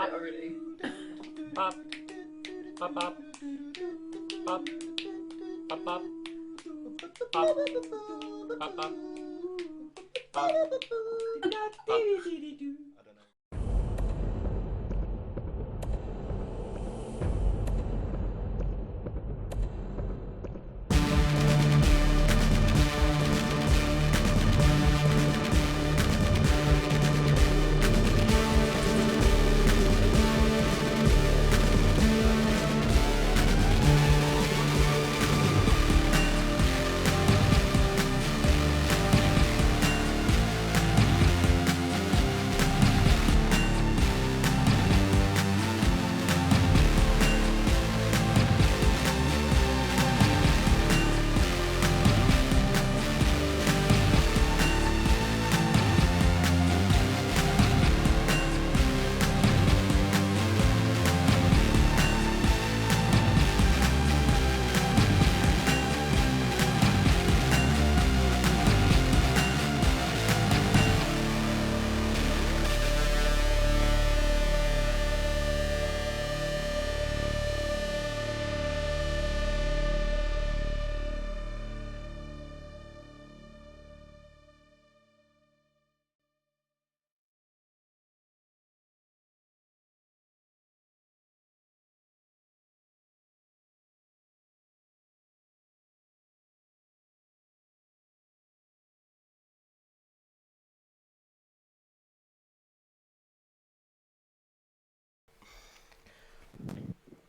night already. Pop. Pop, pop. Pop. Pop, pop. Pop. Pop, pop. Pop. Pop.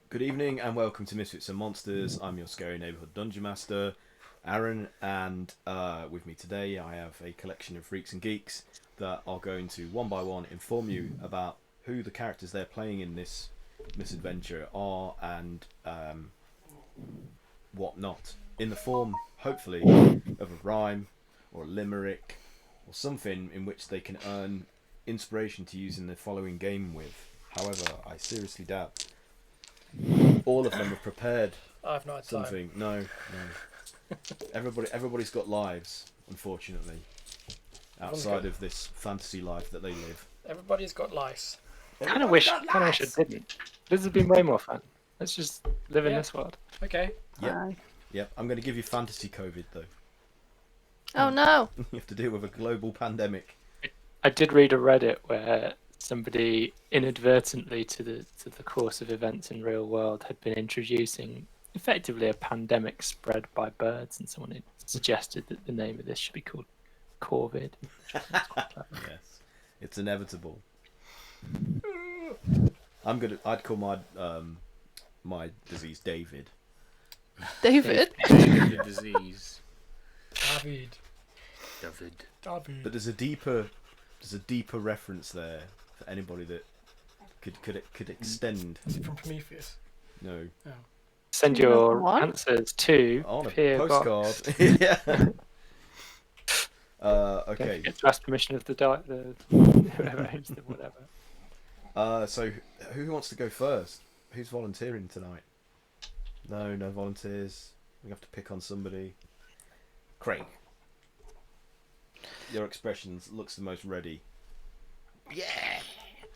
Good evening and welcome to Misfits and Monsters. I'm your scary neighbourhood dungeon master, Aaron, and with me today I have a collection of freaks and geeks that are going to one by one inform you about who the characters they're playing in this misadventure are and what not, in the form, hopefully, of a rhyme or a limerick or something in which they can earn inspiration to use in the following game with. However, I seriously doubt all of them have prepared I've not had something. No. Everybody's got lives, unfortunately, outside of this fantasy life that they live. Everybody's got lice. Kind of wish I didn't. This has been way more fun. Let's just live in this world. Okay. Yep. I'm going to give you fantasy COVID though. Oh no! You have to deal with a global pandemic. I did read a Reddit where somebody inadvertently to the course of events in real world had been introducing effectively a pandemic spread by birds, and someone had suggested that the name of this should be called Corvid. Yes, it's inevitable. I'd call my my disease David. David? David disease. David. But there's a deeper reference there for anybody that could extend. Is it from Prometheus? No. Oh. Send your What? answers to On a P.O. postcard. Box. Yeah. Okay. Get to ask permission of the whoever owns them, whatever. So who wants to go first? Who's volunteering tonight? No volunteers. We have to pick on somebody. Craig. Your expressions looks the most ready. Yeah.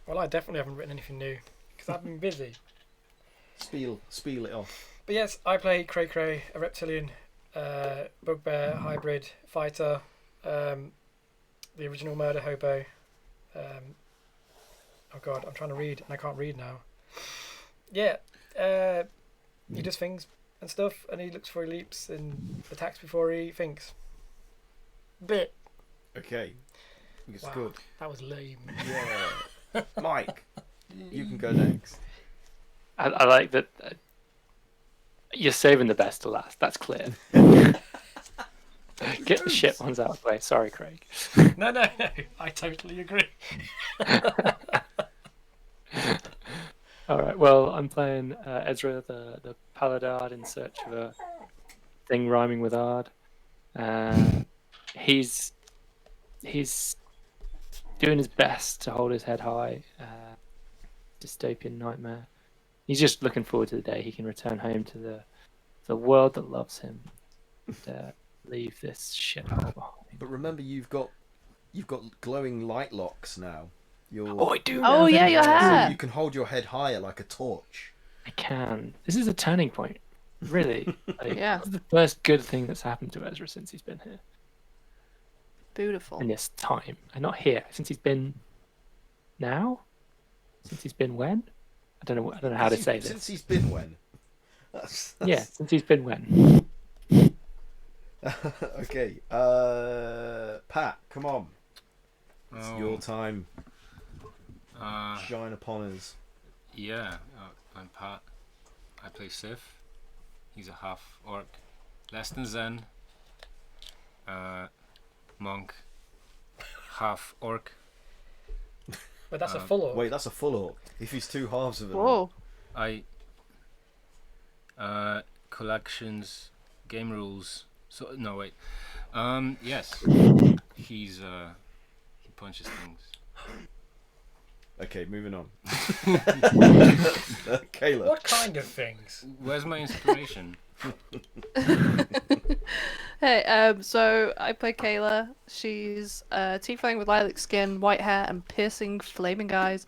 Well, I definitely haven't written anything new because I've been busy. Spiel it off. But yes, I play Cray Cray, a reptilian, bugbear hybrid fighter, the original murder hobo. Oh god, I'm trying to read and I can't read now. Yeah, he does things and stuff, and he looks before he leaps and attacks before he thinks. Bit. Okay. It's Wow, good. that was lame. Yeah. Mike, you can go next. I like that. You're saving the best to last. That's clear. Get the shit ones out of the way. Sorry, Craig. No, I totally agree. All right. Well, I'm playing Ezra, the Paladard, in search of a thing rhyming with Ard. He's doing his best to hold his head high. Dystopian nightmare. He's just looking forward to the day he can return home to the world that loves him and leave this shithole behind. But remember, you've got glowing light locks now, your. Oh, I do. Oh, now yeah, think your about it. hair. You can hold your head higher like a torch. I can. This is a turning point. Really. Like, Yeah. This is the first good thing that's happened to Ezra since he's been here. Beautiful. In this time. And not here. Since he's been now? Since he's been when? I don't know how to say this. Since he's been when? That's... Yeah, since he's been when. Okay. Pat, come on. It's your time. Shine upon us. Yeah, I'm Pat. I play Sif. He's a half orc. Less than Zen. Monk. Half orc. But that's a full orc. Wait, that's a full orc. If he's two halves of it. Whoa. Collections, game rules. So no wait. Yes. He punches things. Okay, moving on. Kayla. What kind of things? Where's my inspiration? Hey, so I play Kayla. She's a tiefling with lilac skin, white hair, and piercing flaming eyes.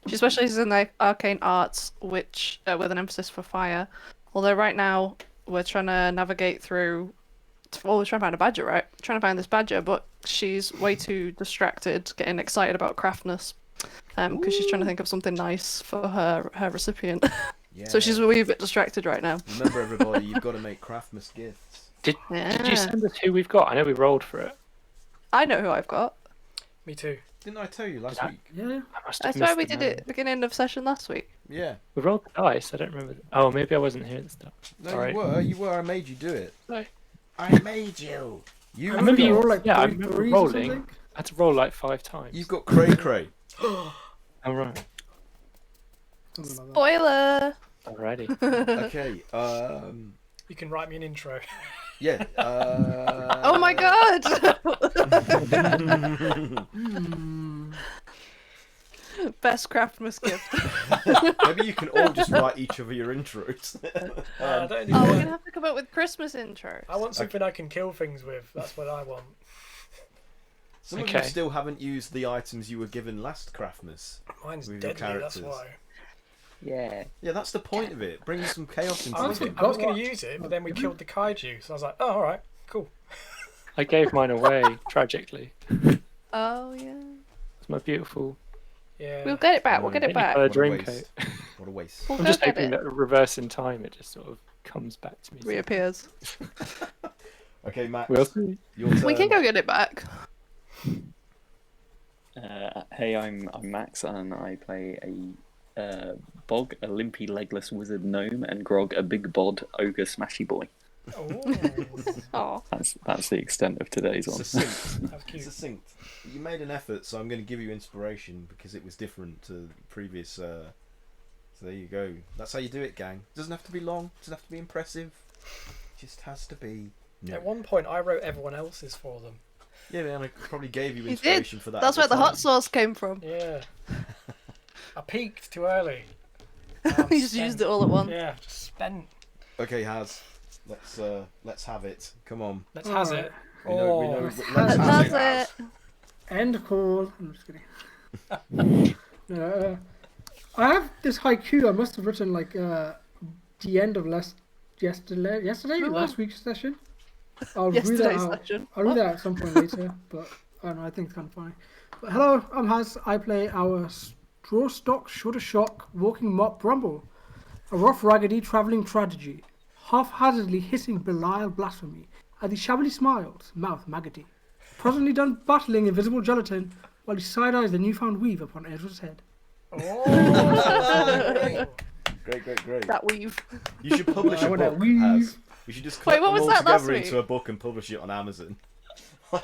She specializes in like arcane arts, which with an emphasis for fire. Although right now we're trying to navigate through. Well, we're trying to find a badger, right? Trying to find this badger, but she's way too distracted, getting excited about craftness, because she's trying to think of something nice for her recipient. Yeah. So she's a wee bit distracted right now. Remember, everybody, you've got to make Craftmas gifts. Did Yeah. you send us who we've got? I know we rolled for it. I know who I've got. Me too. Didn't I tell you last Yeah. week? Yeah. I must I have swear missed we the did name. it at the beginning of session last week. Yeah. We rolled the dice. I don't remember. Oh, maybe I wasn't here at the start. No, Alright. you were. I made you do it. No. I made you. You. I remember you got- roll like Yeah, I 3 remember threes rolling. or something. I had to roll like 5 times. You've got cray cray. Oh, right. Something like that. Spoiler! Alrighty. Okay. You can write me an intro. Yeah. Oh my god! Best Craftmas gift. Maybe you can all just write each of your intros. I don't need Oh, we're that. gonna have to come up with Christmas intros. I want something I can kill things with. That's what I want. Some of Okay. you still haven't used the items you were given last Craftmas. Mine's With your deadly, that's characters. why. Yeah. Yeah, that's the point of it. Bring some chaos into I the was, game. I was going to use it, but then we killed the kaiju, so I was like, oh, alright, cool. I gave mine away tragically. Oh yeah. It's my beautiful. Yeah. We'll get it back. We'll get it back. A What a dream waste. coat. What a waste. We'll I'm go just get hoping it. that reverse in time it just sort of comes back to me. Reappears. Okay, Max. We'll see. Your turn. We can go get it back. Hey, I'm Max, and I play a Bog, a limpy legless wizard gnome, and Grog, a big bod ogre smashy boy. Oh, Oh. That's the extent of today's one. Succinct. that's cute. Succinct. You made an effort, so I'm going to give you inspiration because it was different to the previous. So there you go. That's how you do it, gang. Doesn't have to be long. Doesn't have to be impressive. Just has to be. New. At one point, I wrote everyone else's for them. Yeah, man. I probably gave you You did. inspiration for that. That's at where the time. hot sauce came from. Yeah. I peaked too early. We just used it all at once. Yeah, just spent. Okay, Haz. Let's have it. Come on. Let's has Alright. it. We know. Oh, Let's Haz have it. That's it. End call. I'm just kidding. No, I have this haiku I must have written like the end of yesterday, Oh. last week's session. I'll read that Yesterday's out. session. I'll read that at some point later, but I don't know, I think it's kind of funny. But hello, I'm Haz. I play our straw stock, shorter shock, walking mop Brumble, a rough, raggedy travelling tragedy, half-heartedly hissing Belial blasphemy at the shabbily smiles, mouth maggoty, presently done battling invisible gelatin while he side-eyes the newfound weave upon Ezra's head. Oh. Great. That weave. You should publish I a want that book, weave. Haz. You should just Wait, collect what them was all that last together week? into a book and publish it on Amazon. Huh?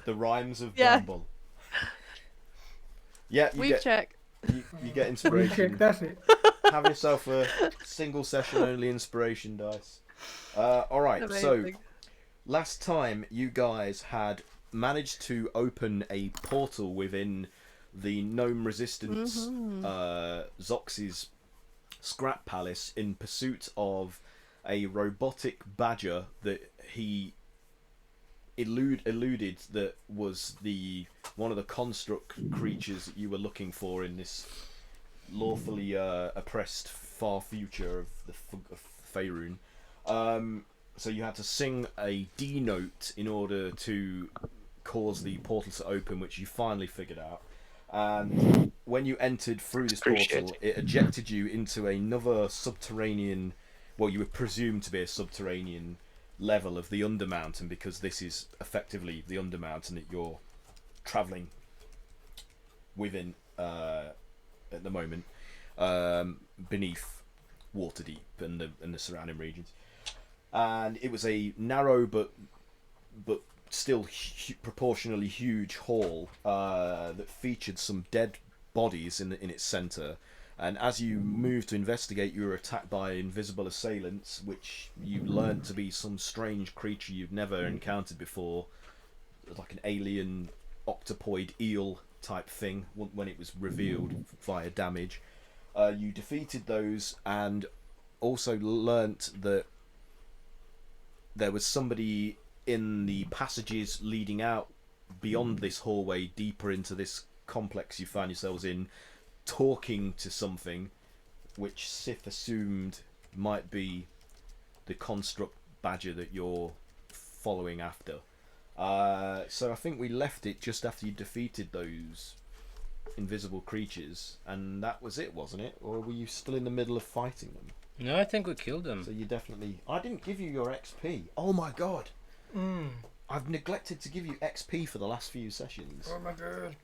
The rhymes of Yeah. Bramble. Yeah, you Weave get check. you get Check, inspiration. that's it. Have yourself a single session only inspiration dice. All right, so Amazing. last time you guys had managed to open a portal within the gnome resistance Zox's scrap palace in pursuit of a robotic badger that he eluded that was one of the construct creatures that you were looking for in this lawfully oppressed far future of Faerun. So you had to sing a D note in order to cause the portal to open, which you finally figured out. And when you entered through this portal, it ejected you into another subterranean, well, you would presume to be a subterranean level of the Undermountain, because this is effectively the Undermountain that you're travelling within at the moment, beneath Waterdeep and the surrounding regions. And it was a narrow but still proportionally huge hall that featured some dead bodies in its centre. And as you moved to investigate, you were attacked by invisible assailants, which you learnt to be some strange creature you'd never encountered before, like an alien octopoid eel type thing when it was revealed via damage. You defeated those and also learnt that there was somebody in the passages leading out beyond this hallway, deeper into this complex you found yourselves in, talking to something which Sith assumed might be the construct badger that you're following after. So I think we left it just after you defeated those invisible creatures, and that was it, wasn't it? Or were you still in the middle of fighting them? No, I think we killed them. So you definitely... I didn't give you your XP. Oh my god. I've neglected to give you XP for the last few sessions. Oh my god.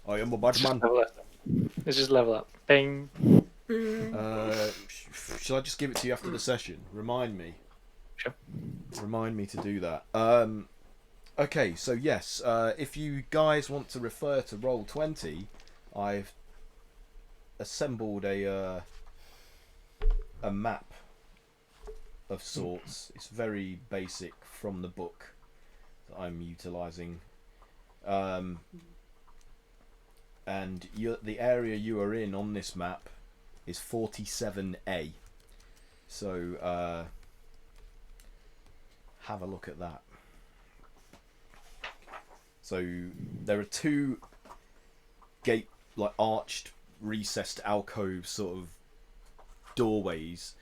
I am a bad man. Let's just level up. Bing. Shall I just give it to you after the session? Remind me. Sure. Remind me to do that. Okay, so yes, if you guys want to refer to Roll20, I've assembled a map of sorts. It's very basic from the book that I'm utilising. And the area you are in on this map is 47A. So have a look at that. So there are two arched, recessed alcove sort of doorways.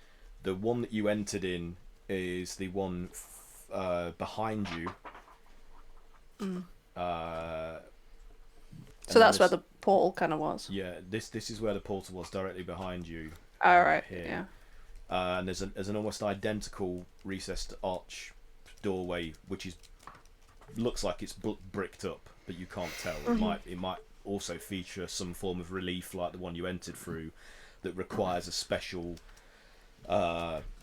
The one that you entered in is the one behind you. So that's where the portal kind of was. Yeah, this is where the portal was, directly behind you. All right. Here. Yeah. And there's an almost identical recessed arch doorway, which looks like it's bricked up, but you can't tell. It might also feature some form of relief like the one you entered through, that requires a special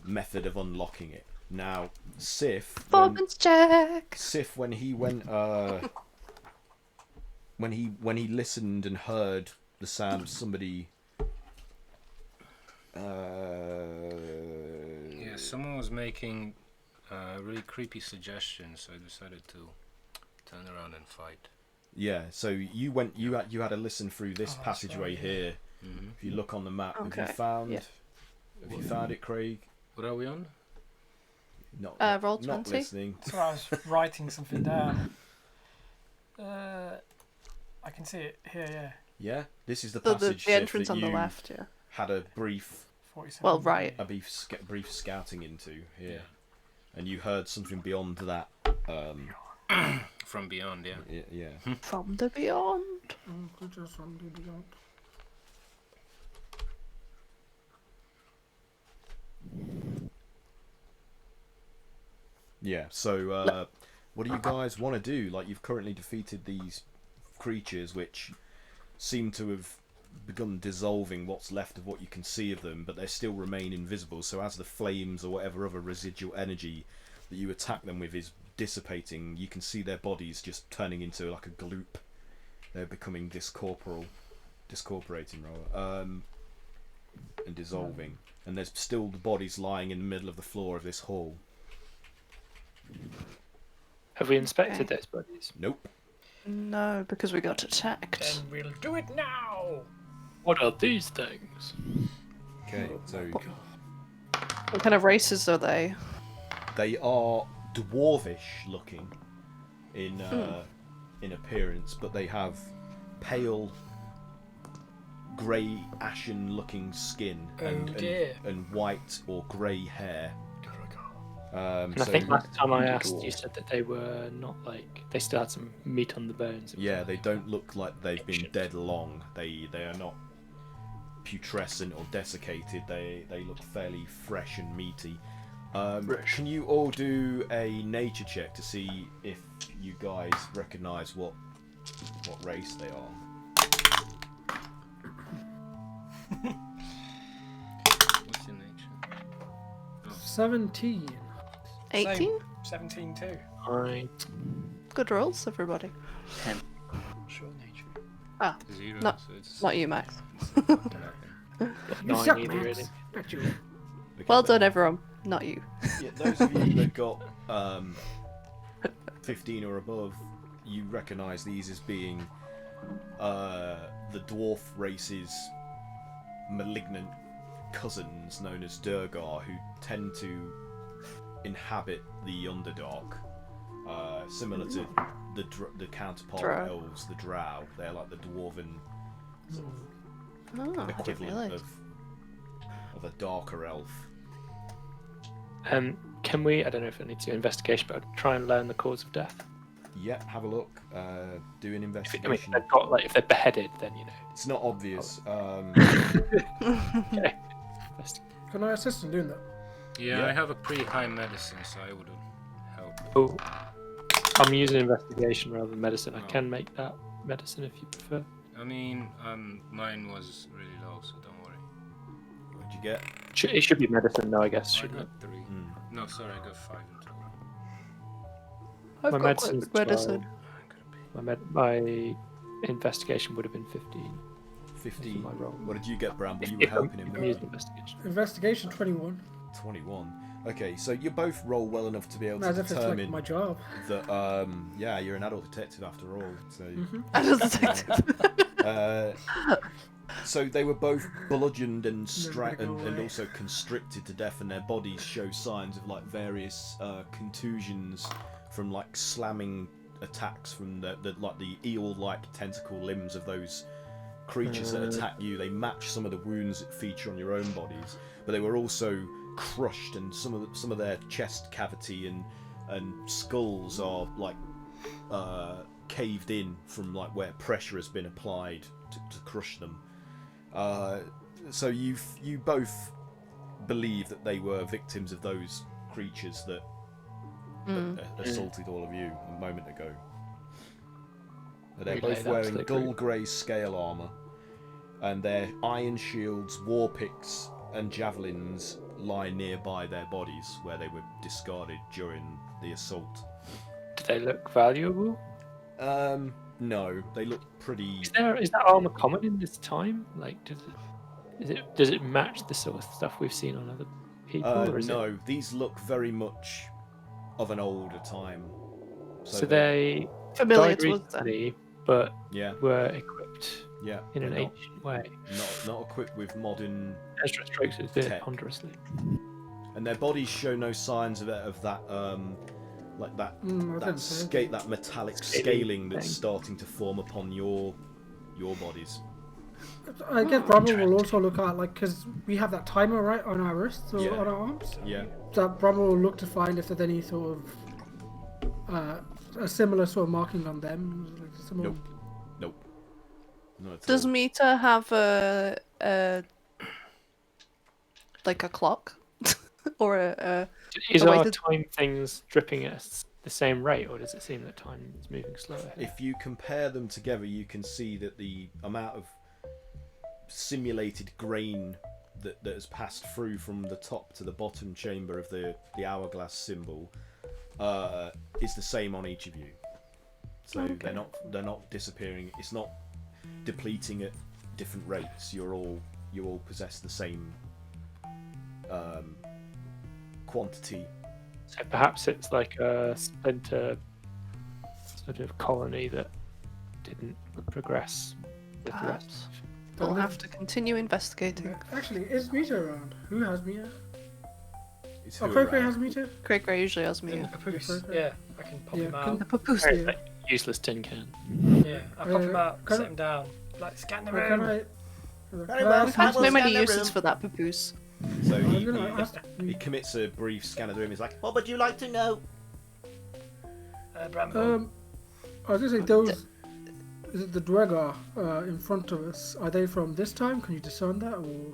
method of unlocking it. Now, Sif, when he went, when he listened and heard the sound of somebody. Yeah, someone was making really creepy suggestions, so I decided to turn around and fight. Yeah, so you had a listen through this passageway here. If you look on the map, Okay. have you found it, Craig? What are we on? Not Roll20. not listening. So I was writing something down. I can see it here, yeah. Yeah, this is the The passage. entrance that on the you left, yeah. Had a brief 47. Well, right. brief scouting into here, and you heard something beyond that. From beyond, yeah. Yeah. From the beyond. Creatures from the beyond. Yeah. So, what do you guys want to do? Like, you've currently defeated these creatures, which seem to have begun dissolving what's left of what you can see of them, but they still remain invisible. So, as the flames or whatever other residual energy that you attack them with is dissipating, you can see their bodies just turning into like a gloop. They're becoming discorporating, and dissolving. And there's still the bodies lying in the middle of the floor of this hall. Have we inspected those bodies? Nope. No, because we got attacked. Then we'll do it now. What are these things? Okay, so What kind of races are they? they are dwarvish looking. in appearance, but they have pale, grey, ashen-looking skin and white or grey hair. And I think last time I asked, you said that they were not like they still had some meat on the bones. Yeah, they don't look like they've been dead long. They are not putrescent or desiccated. They look fairly fresh and meaty. Can you all do a nature check to see if you guys recognise what race they are? What's your nature? 17. 18? 17 too. Good rolls, everybody. 10. What's your nature? 0. No, So it's Not you, Max. You 9 suck, either, Max. really. Not you. Okay, Well done, everyone. Not you. Yeah, those of you that got 15 or above, you recognise these as being the dwarf race's malignant cousins known as Durgar, who tend to inhabit the Underdark, similar to the counterpart Drow. elves, the Drow. They're like the dwarven sort of Oh, I didn't equivalent realise. of a darker elf. Can we? I don't know if I need to do investigation, but I'll try and learn the cause of death. Yeah, have a look. Do an I mean, investigation. if they've got like if they're beheaded, then you know. It's not obvious. Okay. Can I assist in doing that? Yeah, I have a pretty high medicine, so I wouldn't help. Oh, I'm using investigation rather than medicine. I Oh. can make that medicine if you prefer. I mean, mine was really low, so don't worry. What'd you get? It should be medicine, though. I guess I shouldn't it? got 3. No, sorry, I got 5 in total. I've My got medicine's quite good medicine. I'm gonna be. My investigation would have been 15. 15. My roll. What did you get, Bramble? You were If I'm helping him. I'm weren't using you? investigation. Investigation 21. 21. Okay, so you both roll well enough to be able to As if it's like determine my job. that, yeah, you're an adult detective after all. So, Adult detective. so they were both bludgeoned and Never gonna go and away. also constricted to death, and their bodies show signs of like various contusions from like slamming attacks from the like the eel-like tentacle limbs of those creatures that attack you. They match some of the wounds that feature on your own bodies, but they were also crushed, and some of their chest cavity and skulls are like caved in from like where pressure has been applied to crush them. So you both believe that they were victims of those creatures that assaulted all of you a moment ago. They're Relay both that to wearing the dull group. grey scale armour, and their iron shields, war picks, and javelins lie nearby their bodies where they were discarded during the assault. Do they look valuable? No, they look pretty. Is that armor common in this time? Like, does it match the sort of stuff we've seen on other people? Or is No, these look very much of an older time. So they Familiar died to us then. recently, but Yeah, were equipped yeah. in an they're not, ancient way. not equipped with modern, Ezra strokes it a bit Tech. ponderously. and their bodies show no signs of that like that I didn't say. that metallic Scaling scaling that's thing. starting to form upon your bodies. I guess Bramble will also look at, like, because we have that timer, right, on our wrists or Yeah. on our arms. Yeah. So Bramble will look to find if there's any sort of a similar sort of marking on them. Like similar... Nope. Not at Does all. Mita have like a clock? Or a Is the way our that- time things dripping at the same rate, or does it seem that time is moving slower? If you compare them together, you can see that the amount of simulated grain that has passed through from the top to the bottom chamber of the hourglass symbol is the same on each of you. So Okay. they're not disappearing. It's not depleting at different rates. You all possess the same quantity. So perhaps it's like a splinter sort of colony that didn't progress with the Perhaps. rest. We'll have to continue investigating. Actually, is Mita around? Who has Mita? It's Oh, who Cray around. has muted. Craig Gray usually has me. In the papoose. Yeah, I can pop him Yeah, out. The papoose. Yeah. Like useless tin can. Yeah, I pop him out, can sit I- him down. Like, scan the Or can room. I? Very can I well, ask I There's will no many scan the uses room. for that papoose. So I'm gonna ask he you- commits a brief scan of the room. He's like, "What would you like to know?" Bramble. I was gonna say those. Is it the Dwegar in front of us? Are they from this time? Can you discern that, or?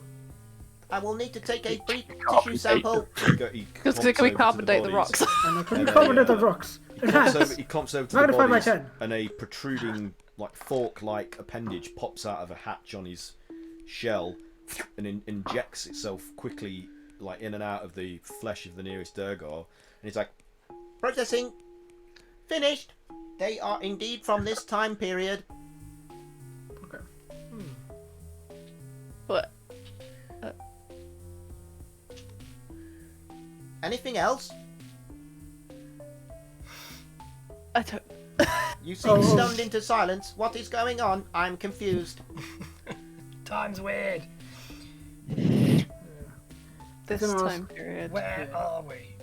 I will need to take a brief Carbon tissue date sample. Because can we carbon date the rocks? And can we And, carbon date the yeah. rocks? He clumps over to the Magnify by bodies, 10. and a protruding, like fork-like appendage pops out of a hatch on his shell, and injects itself quickly, like in and out of the flesh of the nearest Durgar. And he's like, "Processing, finished. They are indeed from this time period." Okay. But Anything else? I don't. You seem stunned into silence. What is going on? I'm confused. Time's weird. This Can I ask- time period. Where are we?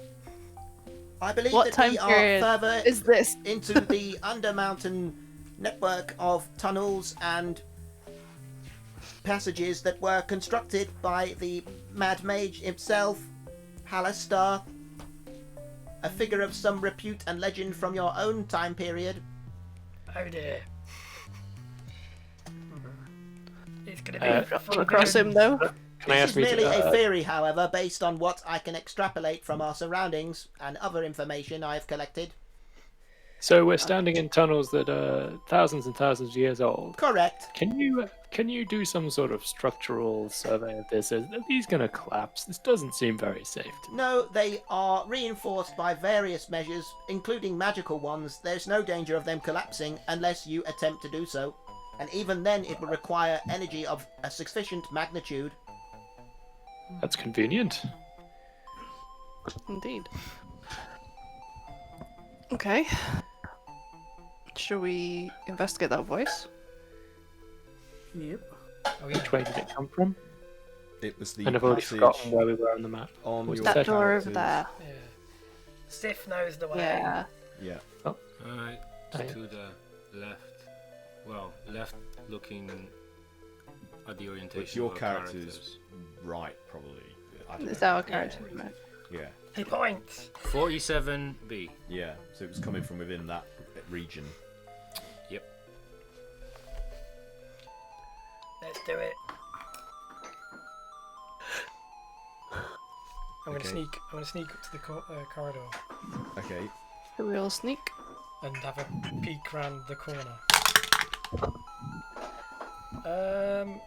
I believe What that time we are period further is this? into the undermountain network of tunnels and passages that were constructed by the Mad Mage himself, Halistar, a figure of some repute and legend from your own time period. Oh dear. It's gonna be Come across him though. Can I This ask is me merely to, a theory, however, based on what I can extrapolate from our surroundings and other information I have collected. So we're standing in tunnels that are thousands and thousands of years old. Correct. Can you do some sort of structural survey of this? Are these going to collapse? This doesn't seem very safe to me. No, they are reinforced by various measures, including magical ones. There's no danger of them collapsing unless you attempt to do so. And even then, it will require energy of a sufficient magnitude. That's convenient. Indeed. Okay. Should we investigate that voice? Yep. Oh, yeah. Which way did it come from? It was the And I've already passage forgotten where we were on the map. on Was your that That door over characters. there. Yeah. Sif knows the way. Yeah. Yeah. Alright, Aye. to the left. Well, left looking at the orientation Which your of our character's right, probably. I don't It's know. our character, isn't it? Yeah. He points. 47B. Yeah. So it was coming from within that region. Let's do it. I'm Okay. gonna sneak up to the corridor Okay. A real sneak. and have a peek round the corner. Wow,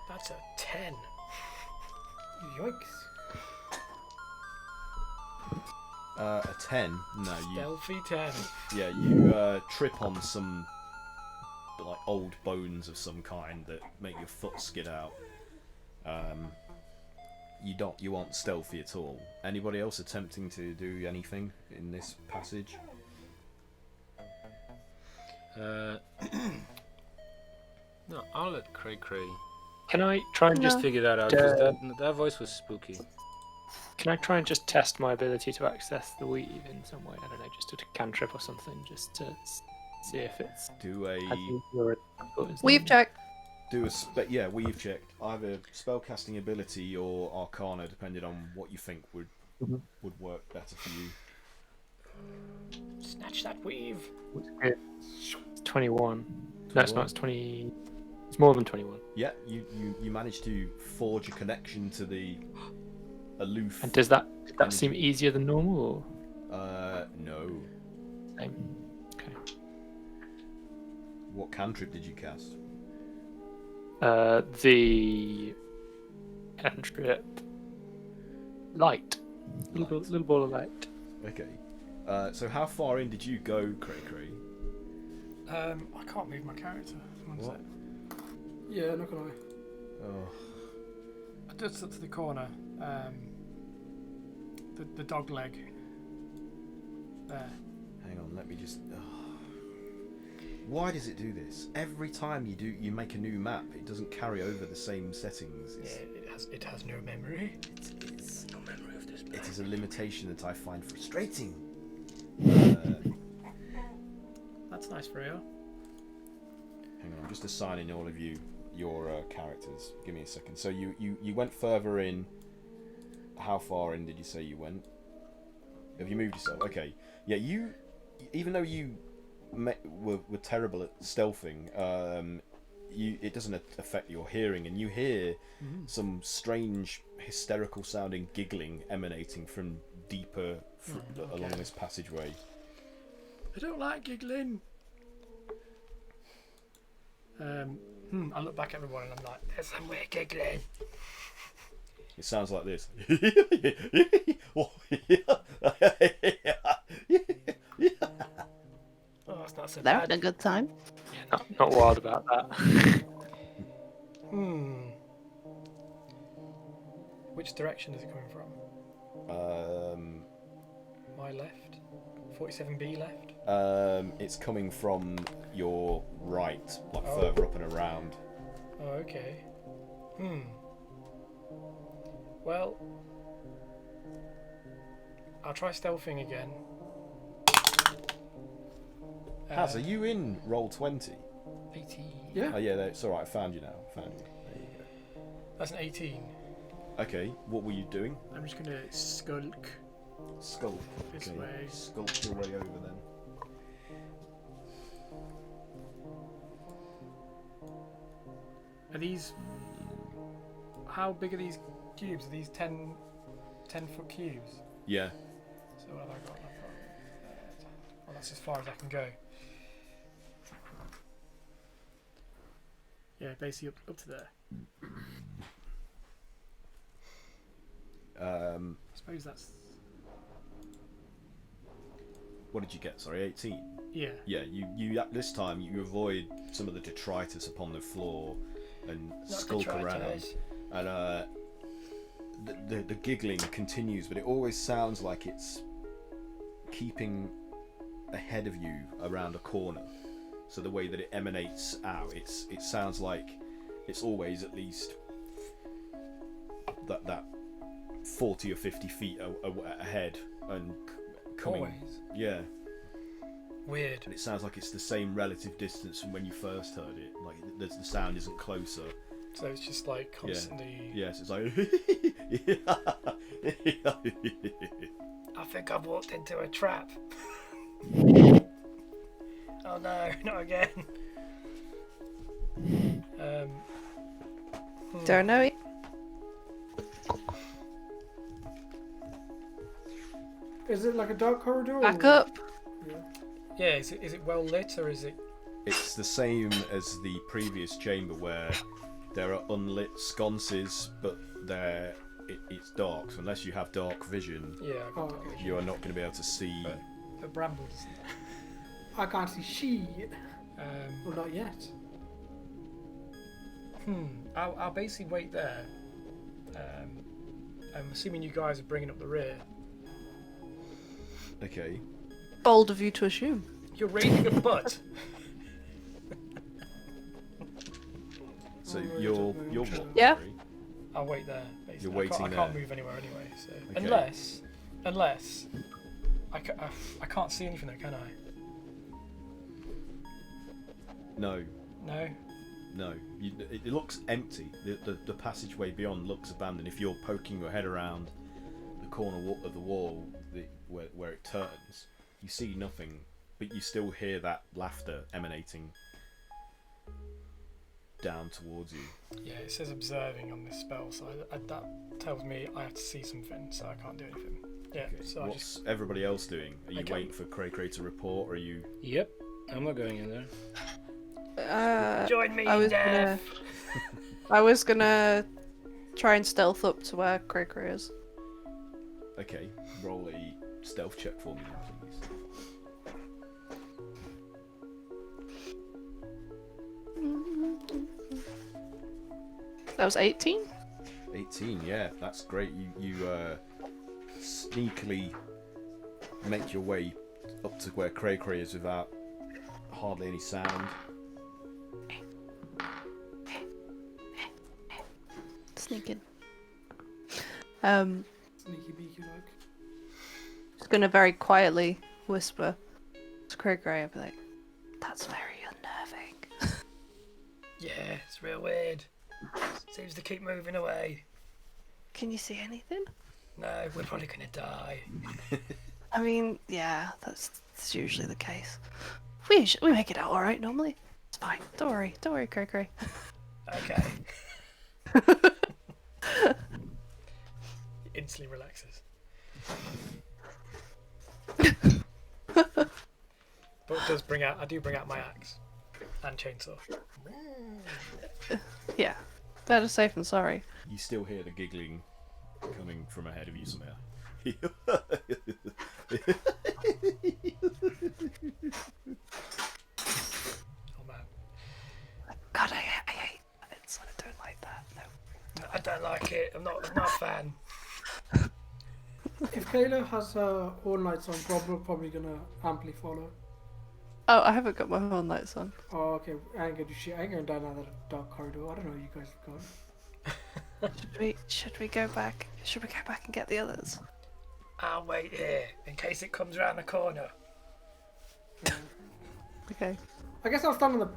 that's a 10. Yoinks. A 10. No, you. Stealthy 10. Yeah, you trip on some like old bones of some kind that make your foot skid out. You aren't stealthy at all. Anybody else attempting to do anything in this passage? No, I'll let Cray Can I try and just figure that out, because that voice was spooky. Can I try and just test my ability to access the weave in some way? I don't know, just a cantrip or something, just to see if it's. Do a We've checked. we've checked either spellcasting ability or arcana, depending on what you think would work better for you. Snatch that weave. It's 21. No, it's not. It's 20. It's more than 21. Yeah, you managed to forge a connection to the aloof. And does that seem easier than normal? No. Or? Same. Okay. What cantrip did you cast? The cantrip light. Little ball of light. Okay. So how far in did you go, Cray? I can't move my character. One What? sec. Yeah, not gonna lie. Oh. I just up to the corner. The dog leg. There. Hang on, let me just. Why does it do this? Every time you make a new map, it doesn't carry over the same settings. Yeah, It's it It has no memory. It is. No memory of this It place. is a limitation that I find frustrating. That's nice for you. Hang on, I'm just assigning all of you your characters. Give me a second. So you went further in. How far in did you say you went? Have you moved yourself? Okay. Yeah, you. Even though you were terrible at stealthing, it doesn't affect your hearing, and you hear some strange, hysterical-sounding giggling emanating from deeper along this passageway. I don't like giggling. I look back at everyone and I'm like, there's some weird giggling. It sounds like this. Oh, that's not so They're bad. having a good time. Yeah, not wild about that. Which direction is it coming from? My left? 47B left? It's coming from your right, like Oh. further up and around. Oh, okay. Well, I'll try stealthing again. Haz, are you in roll 20? 18. Yeah. Oh yeah, it's alright, I found you now. Found you. There you That's an 18. go. Okay, what were you doing? I'm just gonna skulk. Skulk. This Okay, way. skulk your way over then. Are these... How big are these cubes? Are these 10-foot cubes? Yeah. So what have I got? Well, that's as far as I can go. Yeah, basically up to there. I suppose that's... What did you get? Sorry, 18. Yeah. Yeah, you this time you avoid some of the detritus upon the floor and skulk around. And the giggling continues, but it always sounds like it's keeping ahead of you around a corner. So the way that it emanates out, it sounds like it's always at least that 40 or 50 feet ahead and coming. Always? Yeah. Weird. And it sounds like it's the same relative distance from when you first heard it. Like the sound isn't closer. So it's just like constantly... Yes, it's like... I think I've walked into a trap. Oh no, not again. Don't know. Is it like a dark corridor? Back or... up. Yeah, is it well lit or is it... It's the same as the previous chamber where there are unlit sconces, but it's dark. So unless you have dark vision, Yeah, I've got Oh, dark vision. you are not going to be able to see. But brambles. I can't see shit. Well, not yet. I'll basically wait there. I'm assuming you guys are bringing up the rear. Okay. Bold of you to assume. You're raising a butt. So Oh, you're yeah. what? Yeah. Sorry? I'll wait there. Basically. You're waiting I can't there. move anywhere anyway. So Okay. unless I can't see anything there, can I? No. No. No. It looks empty. The passageway beyond looks abandoned. If you're poking your head around the corner of the wall where it turns, you see nothing, but you still hear that laughter emanating down towards you. Yeah, it says observing on this spell, so that tells me I have to see something, so I can't do anything. Yeah, Okay. so What's everybody else doing? Are you Okay. waiting for Cray to report, or are you? Yep, I'm not going in there. join me I in was gonna, death. I was gonna try and stealth up to where Cray is. Okay, roll a stealth check for me, then, please. That was 18. 18, yeah, that's great. You sneakily make your way up to where Cray is without hardly any sound. Sneaking. Sneaky beaky like. Just gonna very quietly whisper to Cray Cray. I'll be like, "That's very unnerving." Yeah, it's real weird. Seems to keep moving away. Can you see anything? No, we're probably gonna die. I mean, yeah, that's usually the case. We make it out all right normally. It's fine. Don't worry, Cray Cray. Okay. He instantly relaxes. But I do bring out my axe and chainsaw. Yeah, better safe than sorry. You still hear the giggling coming from ahead of you somehow. Oh man, God, I hate it. I don't like that. No. I don't like it. I'm not a fan. If Kayla has her all nights on, Rob will probably gonna amply follow. Oh, I haven't got my whole lights on. Oh, okay. I ain't gonna do shit. I ain't going down that dark corridor. I don't know where you guys have gone. Should we go back? Should we go back and get the others? I'll wait here in case it comes around the corner. Okay. I guess I'll stand on the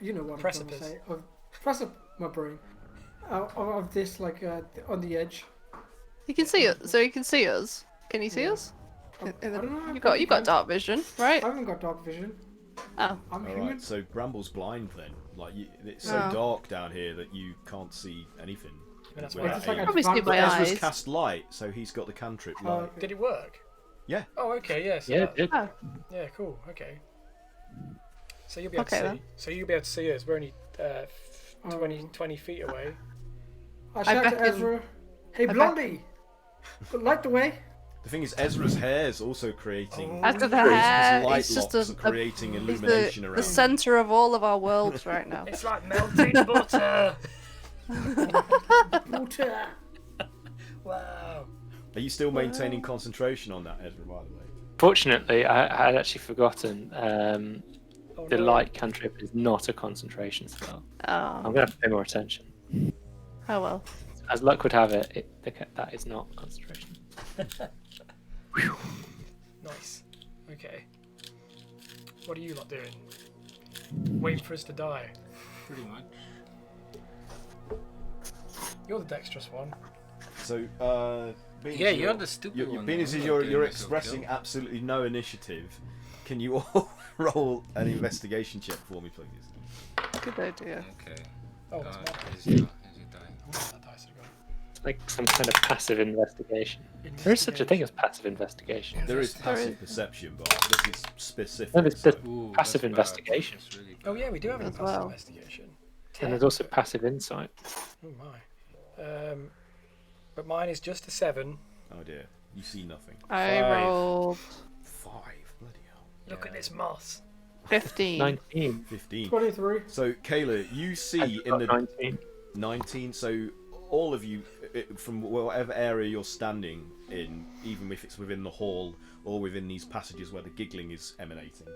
you know what I'm trying to Precipice. say. My brain. Of this, like, on the edge. You can see it. So you can see us. Can you see Yeah. us? I don't know. You got dark vision, right? I haven't got dark vision. Oh. I'm human. Alright, so Bramble's blind then. Like, it's so Oh. dark down here that you can't see anything. And that's Without why It's like aid. a Probably see advanced- my Ezra's eyes. cast light, so he's got the cantrip Oh, light. okay. Did it work? Yeah. Oh, okay, yeah. So Yeah, that- it did. Oh. Yeah, cool. Okay. So you'll be able Okay, to see. then. So you'll be able to see us. We're only 20, Um, 20 feet away. I shout to reckon- Ezra, "Hey, I Blondie! Light the way!" The thing is, Ezra's hair is also creating. After the his hair, light it's just locks a are creating he's illumination the around. center of all of our worlds right now. It's like melting butter. Water. Wow. Are you still maintaining concentration on that, Ezra? By the way. Fortunately, I had actually forgotten. Oh, The no. light cantrip is not a concentration spell. I'm Oh, gonna have to pay more attention. oh well. As luck would have it, that is not concentration. Nice. Okay. What are you lot doing? Waiting for us to die. Pretty much. You're the dexterous one. So, being Yeah, as you're the stupid You're, one. being as I'm not you're doing myself expressing kill. absolutely no initiative, can you all roll an investigation check for me, please? Good idea. Okay. Oh, it's mad. Here's your die. Oh, that dice have gone. It's like some kind of passive investigation. There is such a thing as passive investigation. There is There passive is. perception, but this is specific. No, there's so- Ooh, passive that's bad. investigation. That's really bad. Oh yeah, we do have a As passive well. investigation. And there's also passive insight. Oh my. But mine is just a 7. Oh dear, you see nothing. I 5. rolled 5, bloody hell. Look at Yeah. this moss. 15. 19. 15. 23. So, Kayla, you see in the 19. 19, so all of you, from whatever area you're standing in, even if it's within the hall or within these passages where the giggling is emanating,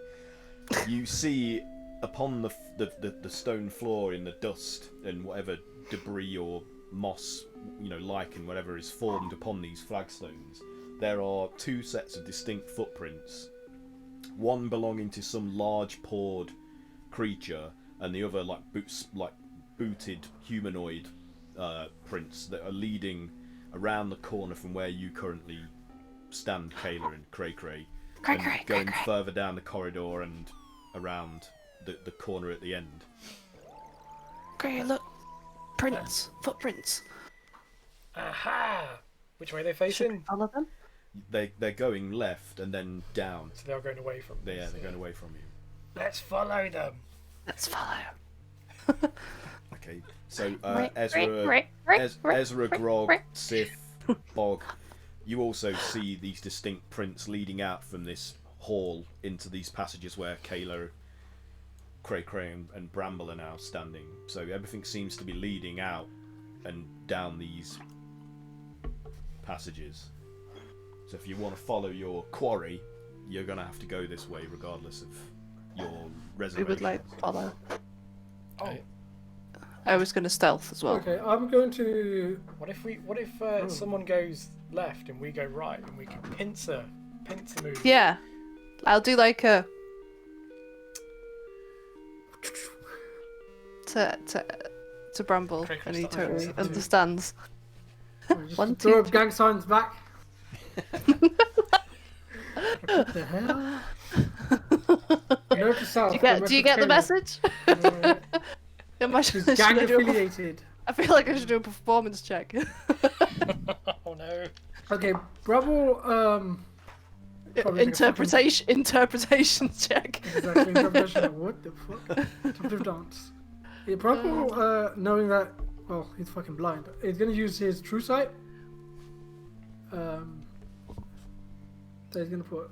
you see upon the stone floor in the dust and whatever debris or moss, lichen, whatever is formed upon these flagstones, there are 2 sets of distinct footprints, one belonging to some large pawed creature and the other like booted humanoid prints that are leading around the corner from where you currently stand, Kayla and Cray, and going further down the corridor and around the corner at the end. Great, look. Prints. Footprints. Aha! Which way are they Should we facing? follow them? They're going left and then down. So they're going away from us. They're going away from you. Let's follow them. Let's follow. Okay, so Right, Ezra, right, right, Ezra, right, Grog, right. Sif, Bog, you also see these distinct prints leading out from this hall into these passages where Kayla, Cray, and Bramble are now standing. So everything seems to be leading out and down these passages. So if you want to follow your quarry, you're going to have to go this way regardless of your We reservation. would like to follow. Oh, I was going to stealth as well. Okay, I'm going to. What if someone goes left and we go right and we can pincer move? Yeah, I'll do like a to Bramble, Craig, and he stop totally referencing. understands. Just 1, throw 2, up gang signs back. What the hell? Note to self. Do you get the message? Am I She's should gang I do a- affiliated. I feel like I should do a performance check. Oh no. Okay, Bravo. Probably take a Interpretation check. Exactly, interpretation. What the fuck? Interpretive dance. Yeah, Bravo, knowing that, well, he's fucking blind. He's gonna use his true sight. So he's gonna put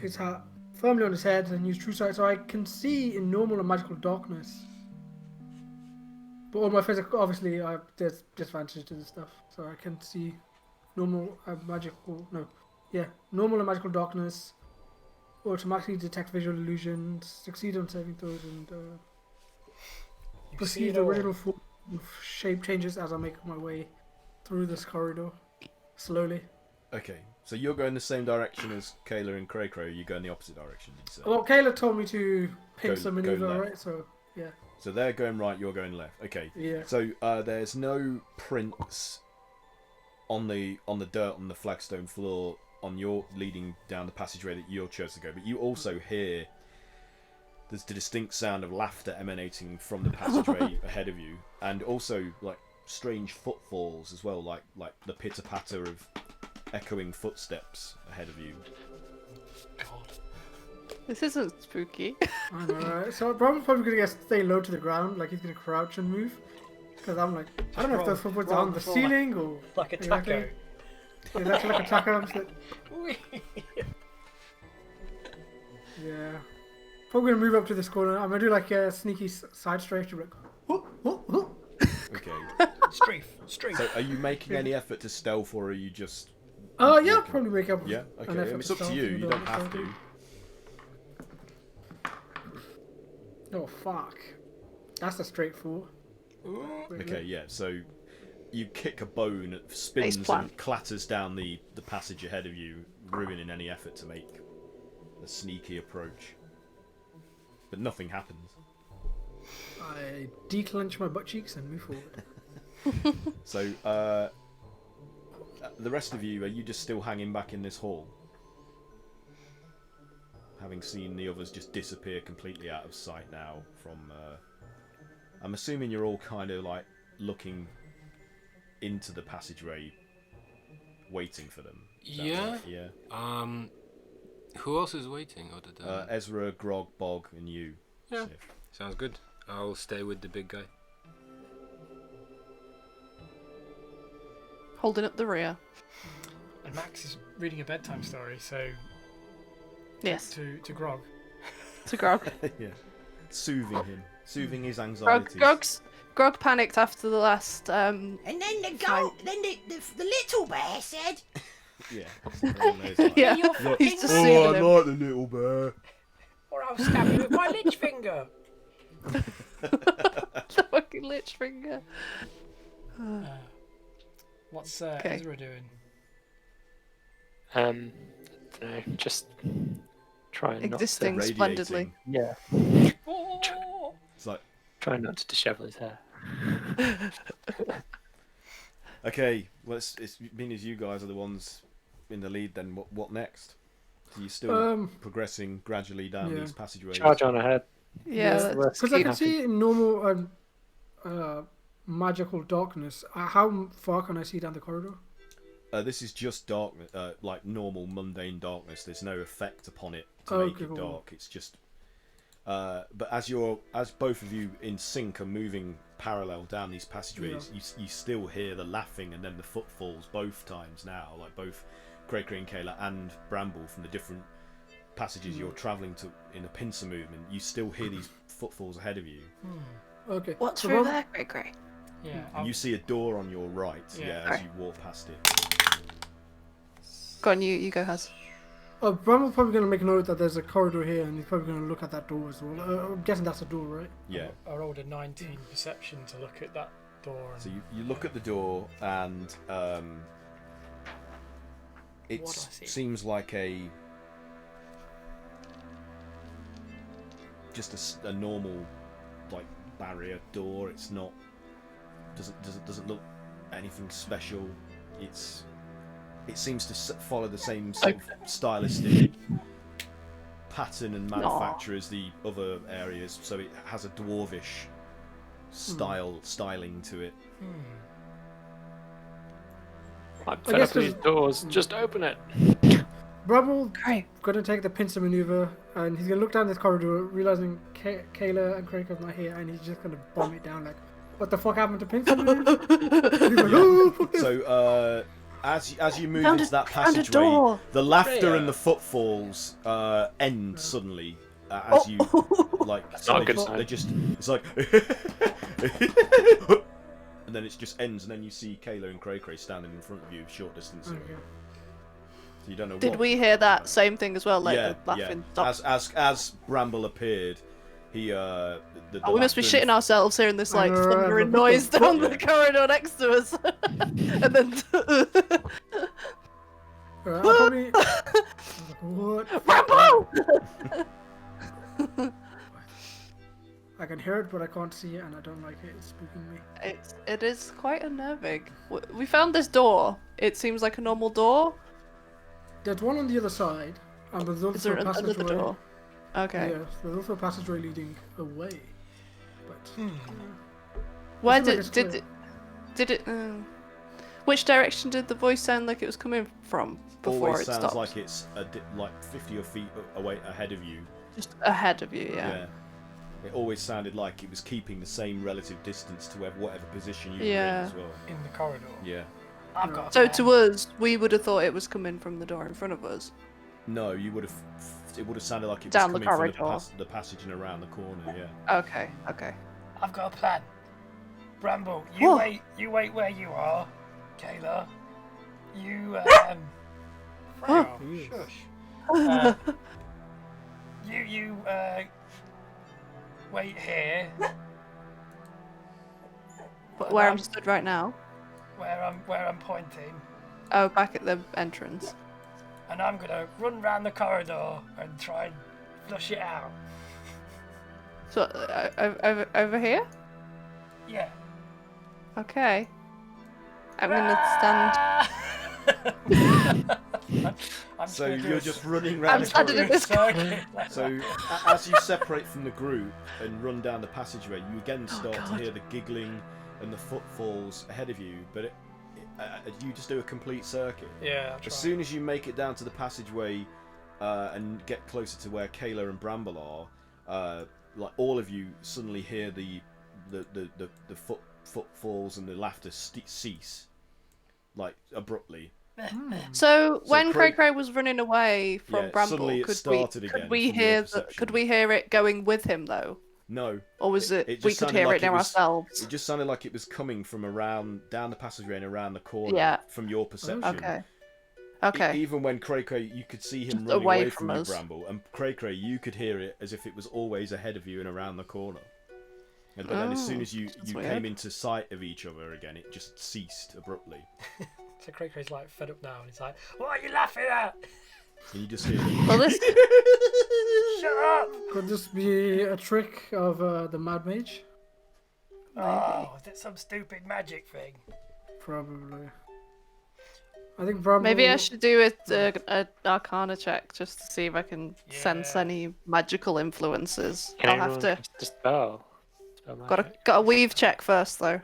his hat firmly on his head and use true sight, so I can see in normal and magical darkness. But all my physical, obviously, there's disadvantages to this stuff, so I can see normal normal and magical darkness. Automatically detect visual illusions, succeed on saving throws, and You see perceive it the all. original form of shape changes as I make my way through this corridor slowly. Okay, so you're going the same direction as Kayla and Cray Cray, or you go in the opposite direction, you said? Well, Kayla told me to pincer Go maneuver, left. right? So yeah, So they're going right, you're going left. Okay. yeah. So there's no prints on the dirt on the flagstone floor on your leading down the passageway that you're chosen to go, but you also hear there's the distinct sound of laughter emanating from the passageway ahead of you, and also like strange footfalls as well, like the pitter patter of echoing footsteps ahead of you. This isn't spooky. I know, right? So Bravo's probably gonna stay low to the ground, like he's gonna crouch and move. Because I'm like, I don't know if those footprints are on the ceiling or Like a taco. Exactly like a taco. I'm just like, yeah. Probably gonna move up to this corner. I'm gonna do like a sneaky side strafe to like, Okay. Strafe. So are you making any effort to stealth, or are you just? yeah, walking? probably make up. Yeah. an Okay. effort It's to up to stealth you. even You though don't I'm have to. stealthy. Oh fuck. That's a straight 4. Wait, Okay. Yeah. So you kick a bone, it spins Faceplant. and clatters down the passage ahead of you, ruining any effort to make a sneaky approach. But nothing happens. I declench my butt cheeks and move forward. So, the rest of you, are you just still hanging back in this hall? Having seen the others just disappear completely out of sight now from... I'm assuming you're all kind of like looking into the passageway, waiting for them. Is that Yeah. right? Yeah. Who else is waiting other than? Ezra, Grog, Bog, and you. Yeah. Sif. Sounds good. I'll stay with the big guy. Holding up the rear. And Max is reading a bedtime story, so Yes. to Grog. To Grog. Yeah. Soothing him. Soothing his anxieties. Grog panicked after the last. And then the little bear said, Yeah. something along those lines. Yeah. "You're Look, fucking He's just oh, soothing I him. like the little bear. Or I'll stab you with my lich finger. The fucking lich finger. What's Okay. Ezra doing? Don't know, just trying Existing Radiating. splendidly. not to. Yeah, Oh, It's like, trying not to dishevel his hair. okay, well, it's being as you guys are the ones in the lead, then what next? Are you still progressing gradually down yeah. these passageways? Charge on ahead. Yeah. Let's Because I keep can see in normal magical darkness. How far can I see down the corridor? This is just darkness, like normal mundane darkness. There's no effect upon it to Okay, make it cool. dark. It's just. But as both of you in sync are moving parallel down these passageways, you still hear the laughing and then the footfalls both times now, like both Cray Cray and Kayla and Bramble from the different passages you're travelling to in a pincer movement. You still hear these footfalls ahead of you. Okay. What's so through Rob- there, Cray Cray? yeah. You see a door on your right, Yeah. as you walk past it. Go on, you go, Haz. Bramble's probably going to make a note that there's a corridor here, and he's probably going to look at that door as well. I'm guessing that's a door, right? Yeah. I rolled a 19 perception to look at that door. And So you look at the door, and it What do I see? seems like just a normal like barrier door. It's not doesn't look anything special. It seems to follow the same sort of stylistic pattern and manufacture as the other areas. So it has a dwarvish styling to it. I'm fed up with these doors. Just open it. Bramble Great. going to take the pincer maneuver, and he's going to look down this corridor, realizing Kayla and Craig are not here, and he's just going to bomb it down like, what the fuck happened to pincer maneuver? So as you move into that passageway, door. the laughter and the footfalls end suddenly as you like. not a good sign. It's like, and then it just ends, and then you see Kayla and Cray standing in front of you, short distance away. So you don't know. Did we hear that same thing as well? Like the laughing stop. As Bramble appeared, he We must be shitting ourselves hearing this like I know, thundering the noise down Yeah. the corridor next to us, and then I'll probably... What? Rambo! I can hear it, but I can't see it, and I don't like it. It's spooking me. It is quite unnerving. We found this door. It seems like a normal door. There's one on the other side, and there's Is there also a another passageway. door? Okay. Yes, there's also a passageway leading away. But Where It seems like it's did it? Which direction did the voice sound like it was coming from before always it sounds stopped? like it's like 50 feet away ahead of you. Just ahead of you, yeah. It always sounded like it was keeping the same relative distance to whatever position you were Yeah. in as well. in the corridor. Yeah. I've got. a So plan. to us, we would have thought it was coming from the door in front of us. No, you would have. It would have sounded like it was Down the coming from corridor. the passage and around the corner. Yeah. Okay. I've got a plan. Bramble, you What? wait. You wait where you are, Kayla. You Huh. shush. You wait here But where I'm stood right now. where I'm pointing, Oh, back at the entrance. and I'm gonna run round the corridor and try and flush it out. So over here. Yeah. Okay. I'm gonna stand. I'm So gonna do you're a just running I'm round the standing in corridor. this circuit. So as you separate from the group and run down the passageway, you again start to God. hear the giggling and the footfalls ahead of you, but you just do a complete circuit. Yeah. I'll try. As soon as you make it down to the passageway and get closer to where Kayla and Bramble are, like all of you suddenly hear the footfalls and the laughter cease, like abruptly. So when Craig- Cray was running away from Yeah, Bramble, suddenly it could started we again could we from your hear perception. could we hear it going with him though, No, or was it, it just we could sounded hear like it now was- ourselves? It just sounded like it was coming from around down the passageway and around the corner. Yeah. From your perception. Okay. Okay. Even when Cray, you could see him Just running away away from from you, us. Bramble, and Cray, you could hear it as if it was always ahead of you and around the corner. But then as soon as you that's came weird. into sight of each other again, it just ceased abruptly. So Cray's like fed up now, and he's like, "What are you laughing at? And you just hear. Well, this Shut up!" Could this be a trick of the Mad Mage? Oh, is it some stupid magic thing? Probably. I think Bramble... maybe I should do a Arcana check just to see if I can sense Yeah. any magical influences. Can I'll have everyone to. cast a spell? Got a weave check first though.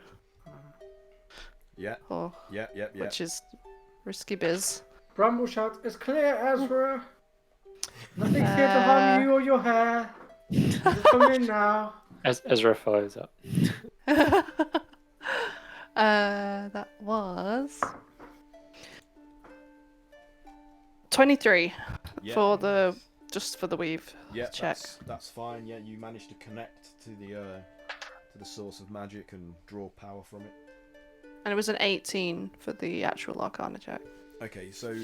Yeah, Oh, yeah. which is risky biz. Bramble shouts, "It's clear, Ezra! Nothing's here to harm you or your hair. Just come in now." Ezra follows up. That was 23 Yeah. for the weave Yeah, check. that's fine. Yeah, you managed to connect to the source of magic and draw power from it. And it was an 18 for the actual Arcana check. Okay, so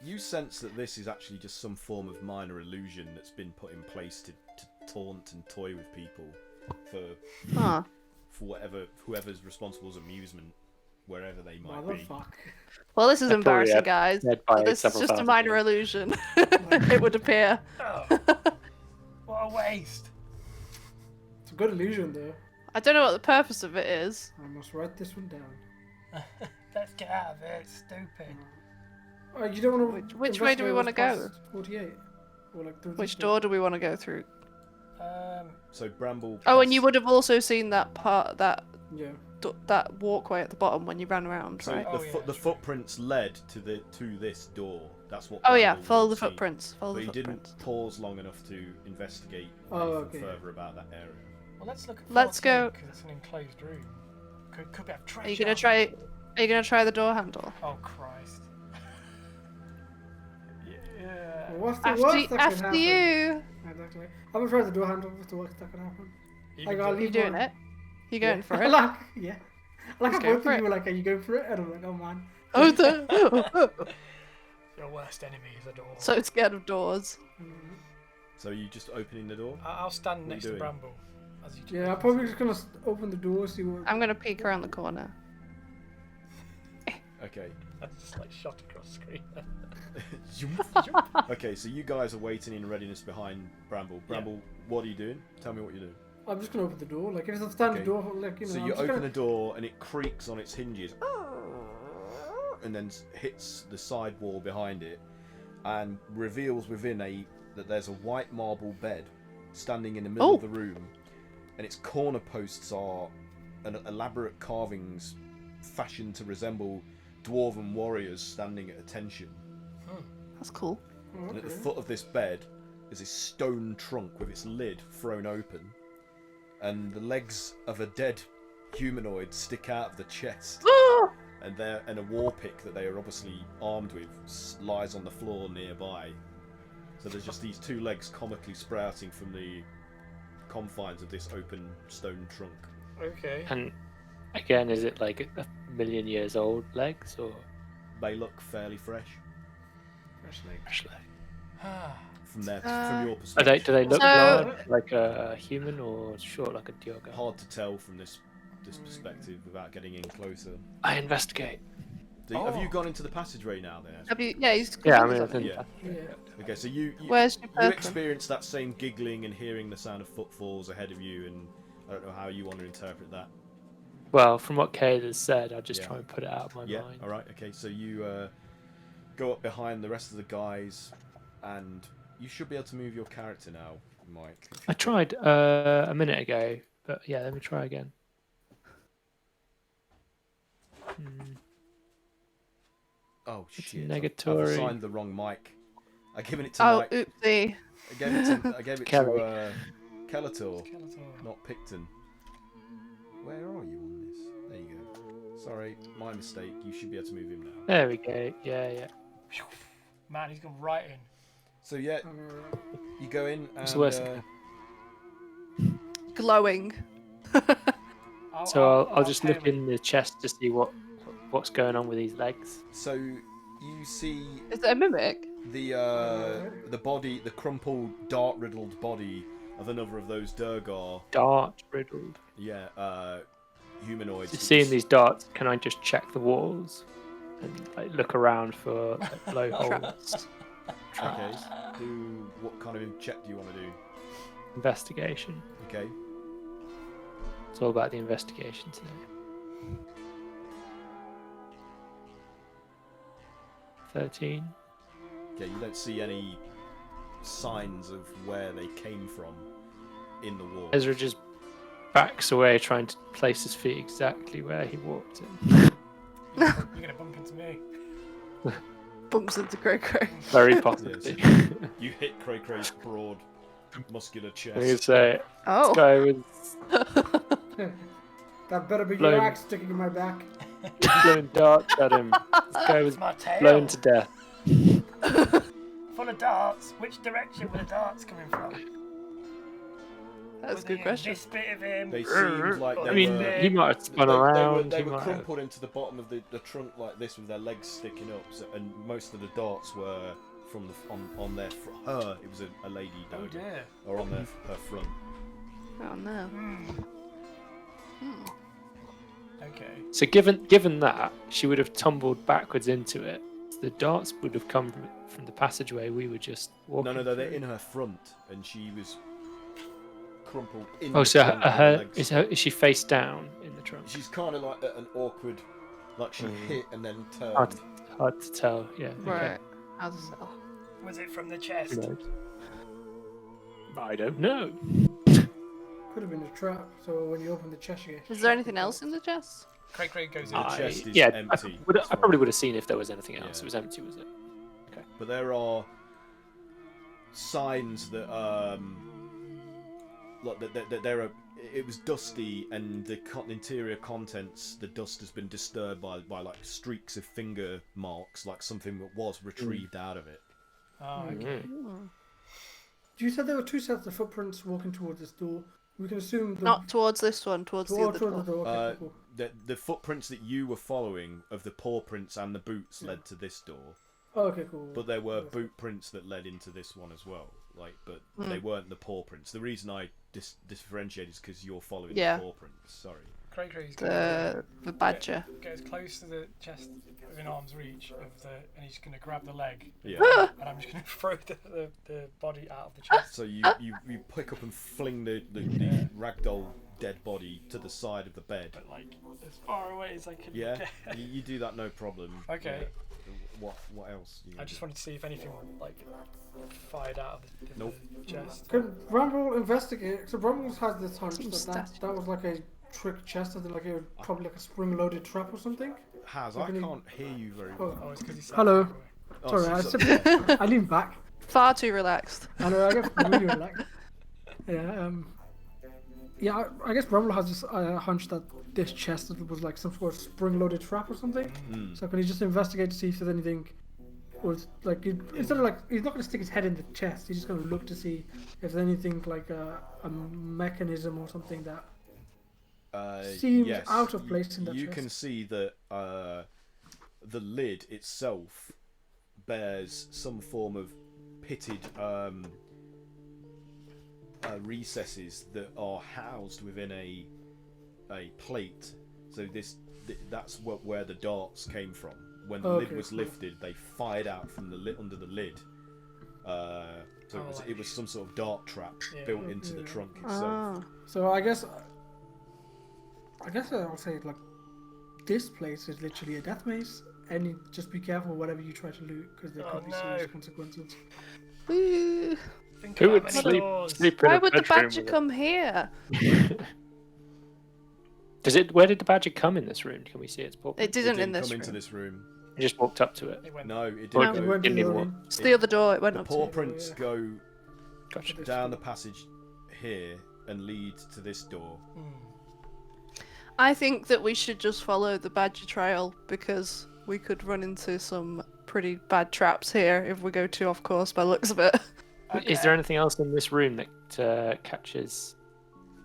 You sense that this is actually just some form of minor illusion that's been put in place to taunt and toy with people for whoever's responsible's amusement, wherever they might be. Motherfuck. Well, this is embarrassing, guys. dead by This is several just a thousand minor years. illusion. It would appear. Oh, what a waste. It's a good illusion, though. I don't know what the purpose of it is. I must write this one down. Let's get out of here. It's stupid. Oh, you don't want to. Which way do we wanna go? 48. Or like through Which this door do we want to go through? So Bramble. Oh, and you would have also seen that part, that Yeah. that walkway at the bottom when you ran around, So right? the footprints led to this door. That's what. Oh yeah, Bramble follow would the see. footprints. Follow But the you footprints. didn't pause long enough to investigate Oh, anything okay. further about that area. Well, let's look at Let's go. because it's an enclosed room. Could be have treasure. Are you gonna try? Are you gonna try the door handle? Oh Christ. Yeah. Well, what's the worst that can After happen? you. Exactly. I'm afraid the door handle. What's the worst that can happen? I gotta Are you leave doing one. it? You going for I it? like, yeah. I like Let's how go both for of you it. were like, are you going for it? And I'm like, oh man. Oh, the... Your worst enemy is a door. So scared of doors. So you just opening the door? I'll stand What are next you to doing? Bramble. As you Yeah, I'm probably just gonna open the door, see what. I'm gonna peek around the corner. Okay. That's just like shot across screen. Okay, so you guys are waiting in readiness behind Bramble. Bramble, what are you doing? Tell me what you're doing. I'm just gonna open the door. Like if it's a standard Okay. door, like you know. So I'm you just open gonna... the door and it creaks on its hinges, and then hits the side wall behind it, and reveals within that there's a white marble bed standing in the middle of the room, and its corner posts are elaborate carvings fashioned to resemble dwarven warriors standing at attention. That's cool. And at the foot of this bed is a stone trunk with its lid thrown open, and the legs of a dead humanoid stick out of the chest. And a war pick that they are obviously armed with lies on the floor nearby. So there's just these two legs comically sprouting from the confines of this open stone trunk. Okay. And again, is it like a million years old legs or? They look fairly fresh. Fresh leg. From your Are perspective. they? Do they look So- large, like a human, or short like a Diogo? Hard to tell from this perspective without getting in closer. I investigate. Have you gone into the passageway now then? Have you? Yeah, he's. Yeah, I mean, within Yeah. Okay, so you Where's your person? experience that same giggling and hearing the sound of footfalls ahead of you, and I don't know how you want to interpret that. Well, from what Kay has said, I'll just Yeah. try and put it out of my Yeah, mind. alright, okay, so you go up behind the rest of the guys, and you should be able to move your character now, Mike. I tried a minute ago, but yeah, let me try again. Oh It's shit! negatory. I've assigned the wrong mic. I given it to Oh, Mike. oopsie. I gave it Kelly. to Kelator, not Picton. Where are you on this? There you go. Sorry, my mistake. You should be able to move him now. There we go. Yeah, yeah. Man, he's gone right in. So yeah, you go in and What's the worst? Glowing. So I'll just look in the chest to see what's going on with these legs. So you see Is it a mimic? the body, the crumpled, dart-riddled body of another of those Durgar. Dart riddled. Yeah, humanoids. Just seeing these darts, can I just check the walls and like look around for like, blowholes? Okay. What kind of check do you want to do? Investigation. Okay. It's all about the investigation today. 13. Okay, you don't see any signs of where they came from in the wall. Ezra just backs away, trying to place his feet exactly where he walked in. You're gonna bump into me. Bumps into Cray Cray. Very possibly. Yes. You hit Cray Cray's broad, muscular chest. I'm gonna say, Oh. this guy was That better be Blown. your axe sticking in my back. blowing darts at him. This guy was My tail. blown to death. Full of darts. Which direction were the darts coming from? That's a good question. This bit of him. They seemed like they I mean, were. he might have spun They around. were he might have... crumpled into the bottom of the trunk like this with their legs sticking up, and most of the darts were from the on their her. It was a lady Oh dog, dear. or on her front. Oh no. Okay. So given that, she would have tumbled backwards into it. The darts would have come from the passageway we were just walking. No, they're through. in her front, and she was crumpled in. Oh, the so front with her legs. is she face down in the trunk? She's kind of like at an awkward, like she hit and then turned. Hard to tell. Yeah. Right. How to tell? Was it from the chest? Okay. I don't know. Could have been a trap. So when you open the chest, you get Is there anything else in the chest? Craig goes in. The chest is yeah, empty. I probably would have seen if there was anything else. Yeah. It was empty, was it? Okay. But there are signs that like that there are. It was dusty, and the interior contents, the dust has been disturbed by like streaks of finger marks, like something that was retrieved out of it. Oh, okay. You said there were two sets of footprints walking towards this door. We can assume the Not towards this one, towards the other towards the door. door. Okay, cool. The footprints that you were following of the paw prints and the boots led to this door. Oh, okay, cool. But there were boot prints that led into this one as well. But they weren't the paw prints. The reason I differentiate is because you're following the paw prints. Sorry. Craig's The badger. Get as close to the chest within arm's reach and he's going to grab the leg. Yeah. And I'm just going to throw the body out of the chest. So you pick up and fling the ragdoll dead body to the side of the bed. But like as far away as I can Yeah, get. you do that no problem. Okay. Yeah. What else? I just wanted to see if anything like fired out of the chest. Can Bramble investigate? So Bramble has this hunch Seems that was like a trick chest, and like it probably like a spring-loaded trap or something. I can't hear you very well. Oh, it's because he's Hello. Oh, Sorry, I lean back. Far too relaxed. I know, I get really relaxed. Yeah, yeah, I guess Bramble has this hunch that this chest was like some sort of spring-loaded trap or something. So can he just investigate to see if there's anything, or like instead of like he's not going to stick his head in the chest, he's just going to look to see if there's anything like a mechanism or something that seems out of place in that You chest. can see that the lid itself bears some form of pitted recesses that are housed within a plate. So that's where the darts came from. When the lid was lifted, they fired out from the lid under the lid. So it was some sort of dart trap built into the trunk itself. So I guess I would say like this place is literally a death maze, and just be careful whatever you try to loot because there could be serious consequences. Woo. Who would sleep in Why a would the bedroom badger with come here? Where did the badger come in this room? Can we see its paw? It didn't in come this into room. this room. It just walked up to it. No, it No. didn't. It went to didn't the even other walk. end. It's the other door it went The up paw to. prints go Gotcha. down the passage here and lead to this door. I think that we should just follow the badger trail because we could run into some pretty bad traps here if we go too off course by the looks of it. Is there anything else in this room that catches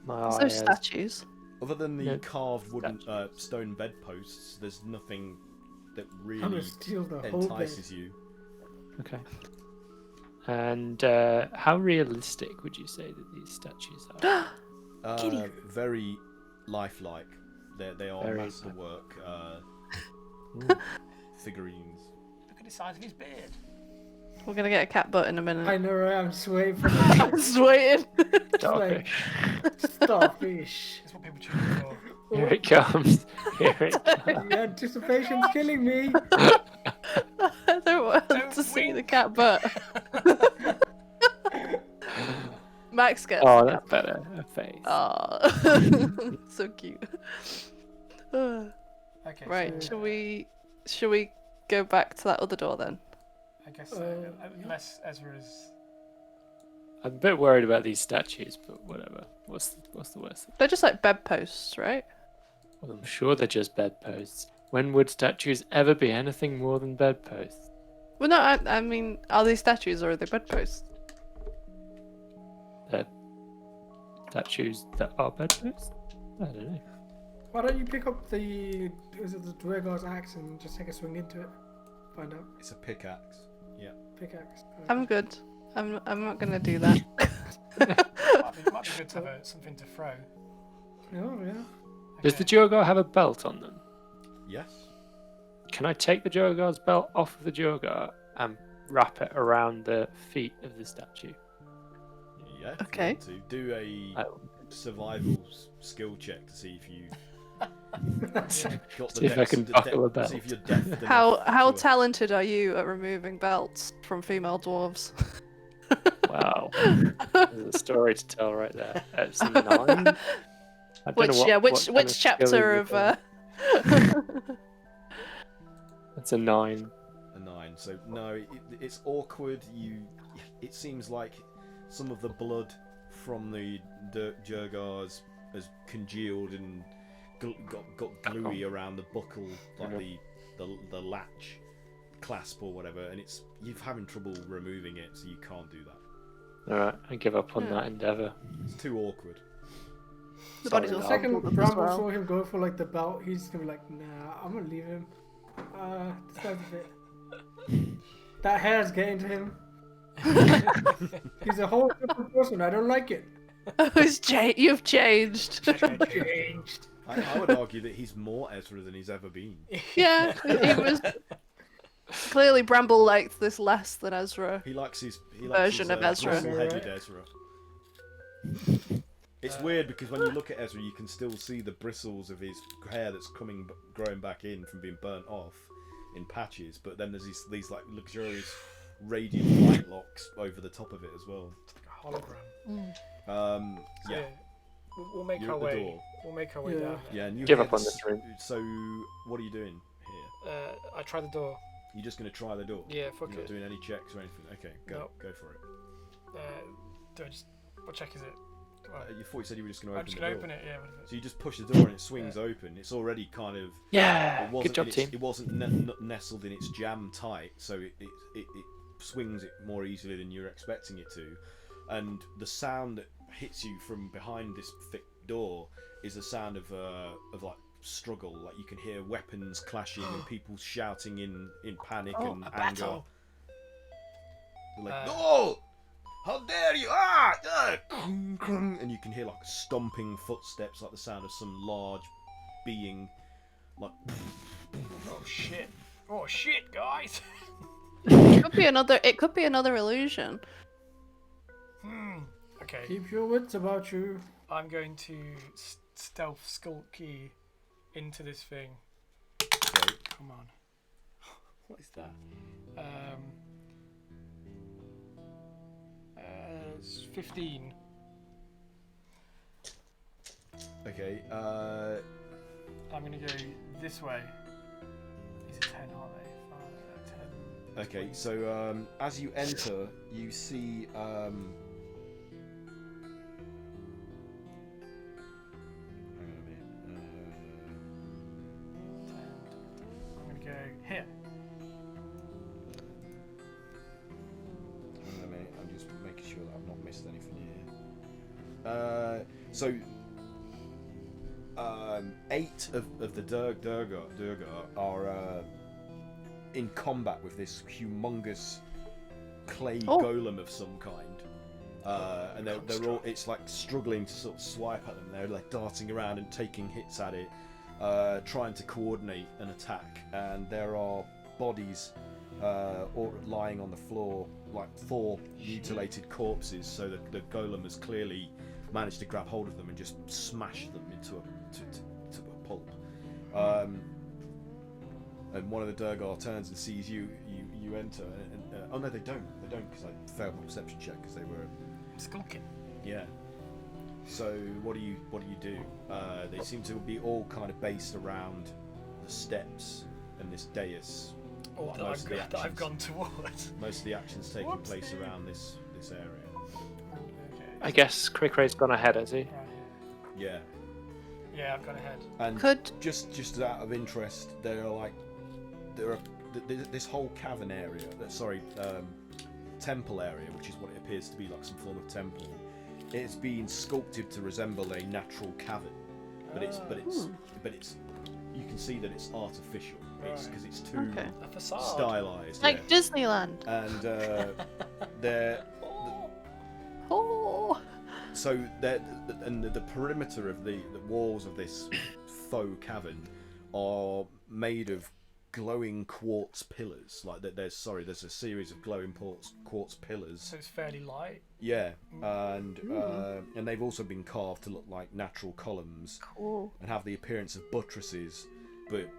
my eye? There's no statues. Other than the No. carved wooden stone bedposts, there's nothing that I'm really gonna steal the whole bed. entices you. Okay. And how realistic would you say that these statues are? Very lifelike. They are Very masterwork figurines. Look at the size of his beard. We're gonna get a cat butt in a minute. I know, right? I'm swaying from I'm the just waiting. Starfish. starfish. That's what people choose for. Here it comes. Here it comes. The anticipation's killing me. I don't want to see the cat butt. Max gets. Oh, that's better. Her face. Oh, so cute. Okay. Right, So, shall we go back to that other door then? I guess unless Ezra is. I'm a bit worried about these statues, but whatever. What's the worst? They're just like bedposts, right? Well, I'm sure they're just bedposts. When would statues ever be anything more than bedposts? Well, no, I mean, are they statues or are they bedposts? They're statues that are bedposts? I don't know. Why don't you pick up the Dwergar's axe and just take a swing into it? Find out. It's a pickaxe. Yeah. Pickaxe. I'm good. I'm not gonna do that. It might be good to have something to throw. Oh yeah. Does the Duergar have a belt on them? Yes. Can I take the Duergar's belt off of the Duergar and wrap it around the feet of the statue? Yeah. if you Okay. want to. Do a survival skill check to see if you got the See if I can buckle a belt. See if you're deft How enough to- talented are you at removing belts from female dwarves? Wow. There's a story to tell right there. It's a 9. I don't know what kind Which skill chapter is of it? It's a 9. A 9. So no, it's awkward. It seems like some of the blood from the Duergars has congealed and got gluey around the buckle, like the latch clasp or whatever, and you're having trouble removing it, so you can't do that. Alright, I give up on that endeavour. It's too awkward. The body's Sorry, also The second pulled up as Bramble well. saw him go for like the belt, he's gonna be like, nah, I'm gonna leave him. This guy's a bit. That hair's getting to him. He's a whole different person. I don't like it. You've changed. Changed. I would argue that he's more Ezra than he's ever been. Yeah, he was. Clearly, Bramble liked this less than Ezra. He likes his Version of Ezra. muscle-headed Ezra. It's weird because when you look at Ezra, you can still see the bristles of his hair that's growing back in from being burnt off in patches. But then there's these like luxurious, radiant white locks over the top of it as well. Hologram. Yeah. We'll make You're our at the way. door. We'll make our way Yeah. down. Yeah, and you Give head up on this room. So, what are you doing here? I try the door. You're just going to try the door? Yeah, fuck You're not it. doing any checks or anything? Okay, go Nope. go for it. Do I just? What check is it? Do I, You thought you said you were just going to I'm open just the gonna door. open it. Yeah. Whatever. So you just push the door and it swings open. It's already kind of... Yeah! It wasn't Good job, in its- team. It wasn't nestled in its jam tight, so it swings it more easily than you're expecting it to. And the sound that hits you from behind this thick door is the sound of like struggle. Like you can hear weapons clashing and people shouting in panic and a anger. battle. They're like, "No! How dare you! Ah! Krung, krung," and you can hear like stomping footsteps, like the sound of some large being, like. Oh shit! Oh shit, guys! It could be another illusion. Okay. Keep your wits about you. I'm going to stealth skull key into this thing. Okay. Come on. What is that? It's 15. Okay. I'm gonna go this way. These are 10, aren't they? 10. Okay. So as you enter, you see. Hang on a minute. 10. I'm gonna go here. Hang on a minute. I'm just making sure that I've not missed anything here. So. 8 of the Durga are in combat with this humongous clay golem of some kind, and they're all. It's like struggling to sort of swipe at them. They're like darting around and taking hits at it, trying to coordinate an attack. And there are bodies lying on the floor, like 4 mutilated corpses. So the golem has clearly managed to grab hold of them and just smash them into a pulp. And one of the Durgar turns and sees you enter. And oh no, they don't because I failed my perception check because they were Skulking. yeah. So what do you do? They seem to be all kind of based around the steps and this dais. Oh, Most that of the I've actions- gone towards. Most of the actions taking What's place the- around this area. Okay. I guess Crickray's gone ahead, has he? Right here. Yeah. Yeah, I've gone ahead. And Could just out of interest, there are this whole cavern area. Temple area, which is what it appears to be, like some form of temple, it's been sculpted to resemble a natural cavern, but it's you can see that it's artificial. It's because it's too A facade. stylized. Like yeah. Disneyland. And they're Oh. so the perimeter of the walls of this faux cavern are made of glowing quartz pillars. Like there's a series of glowing quartz pillars. So it's fairly light. Yeah, and they've also been carved to look like natural columns. Cool. And have the appearance of buttresses, but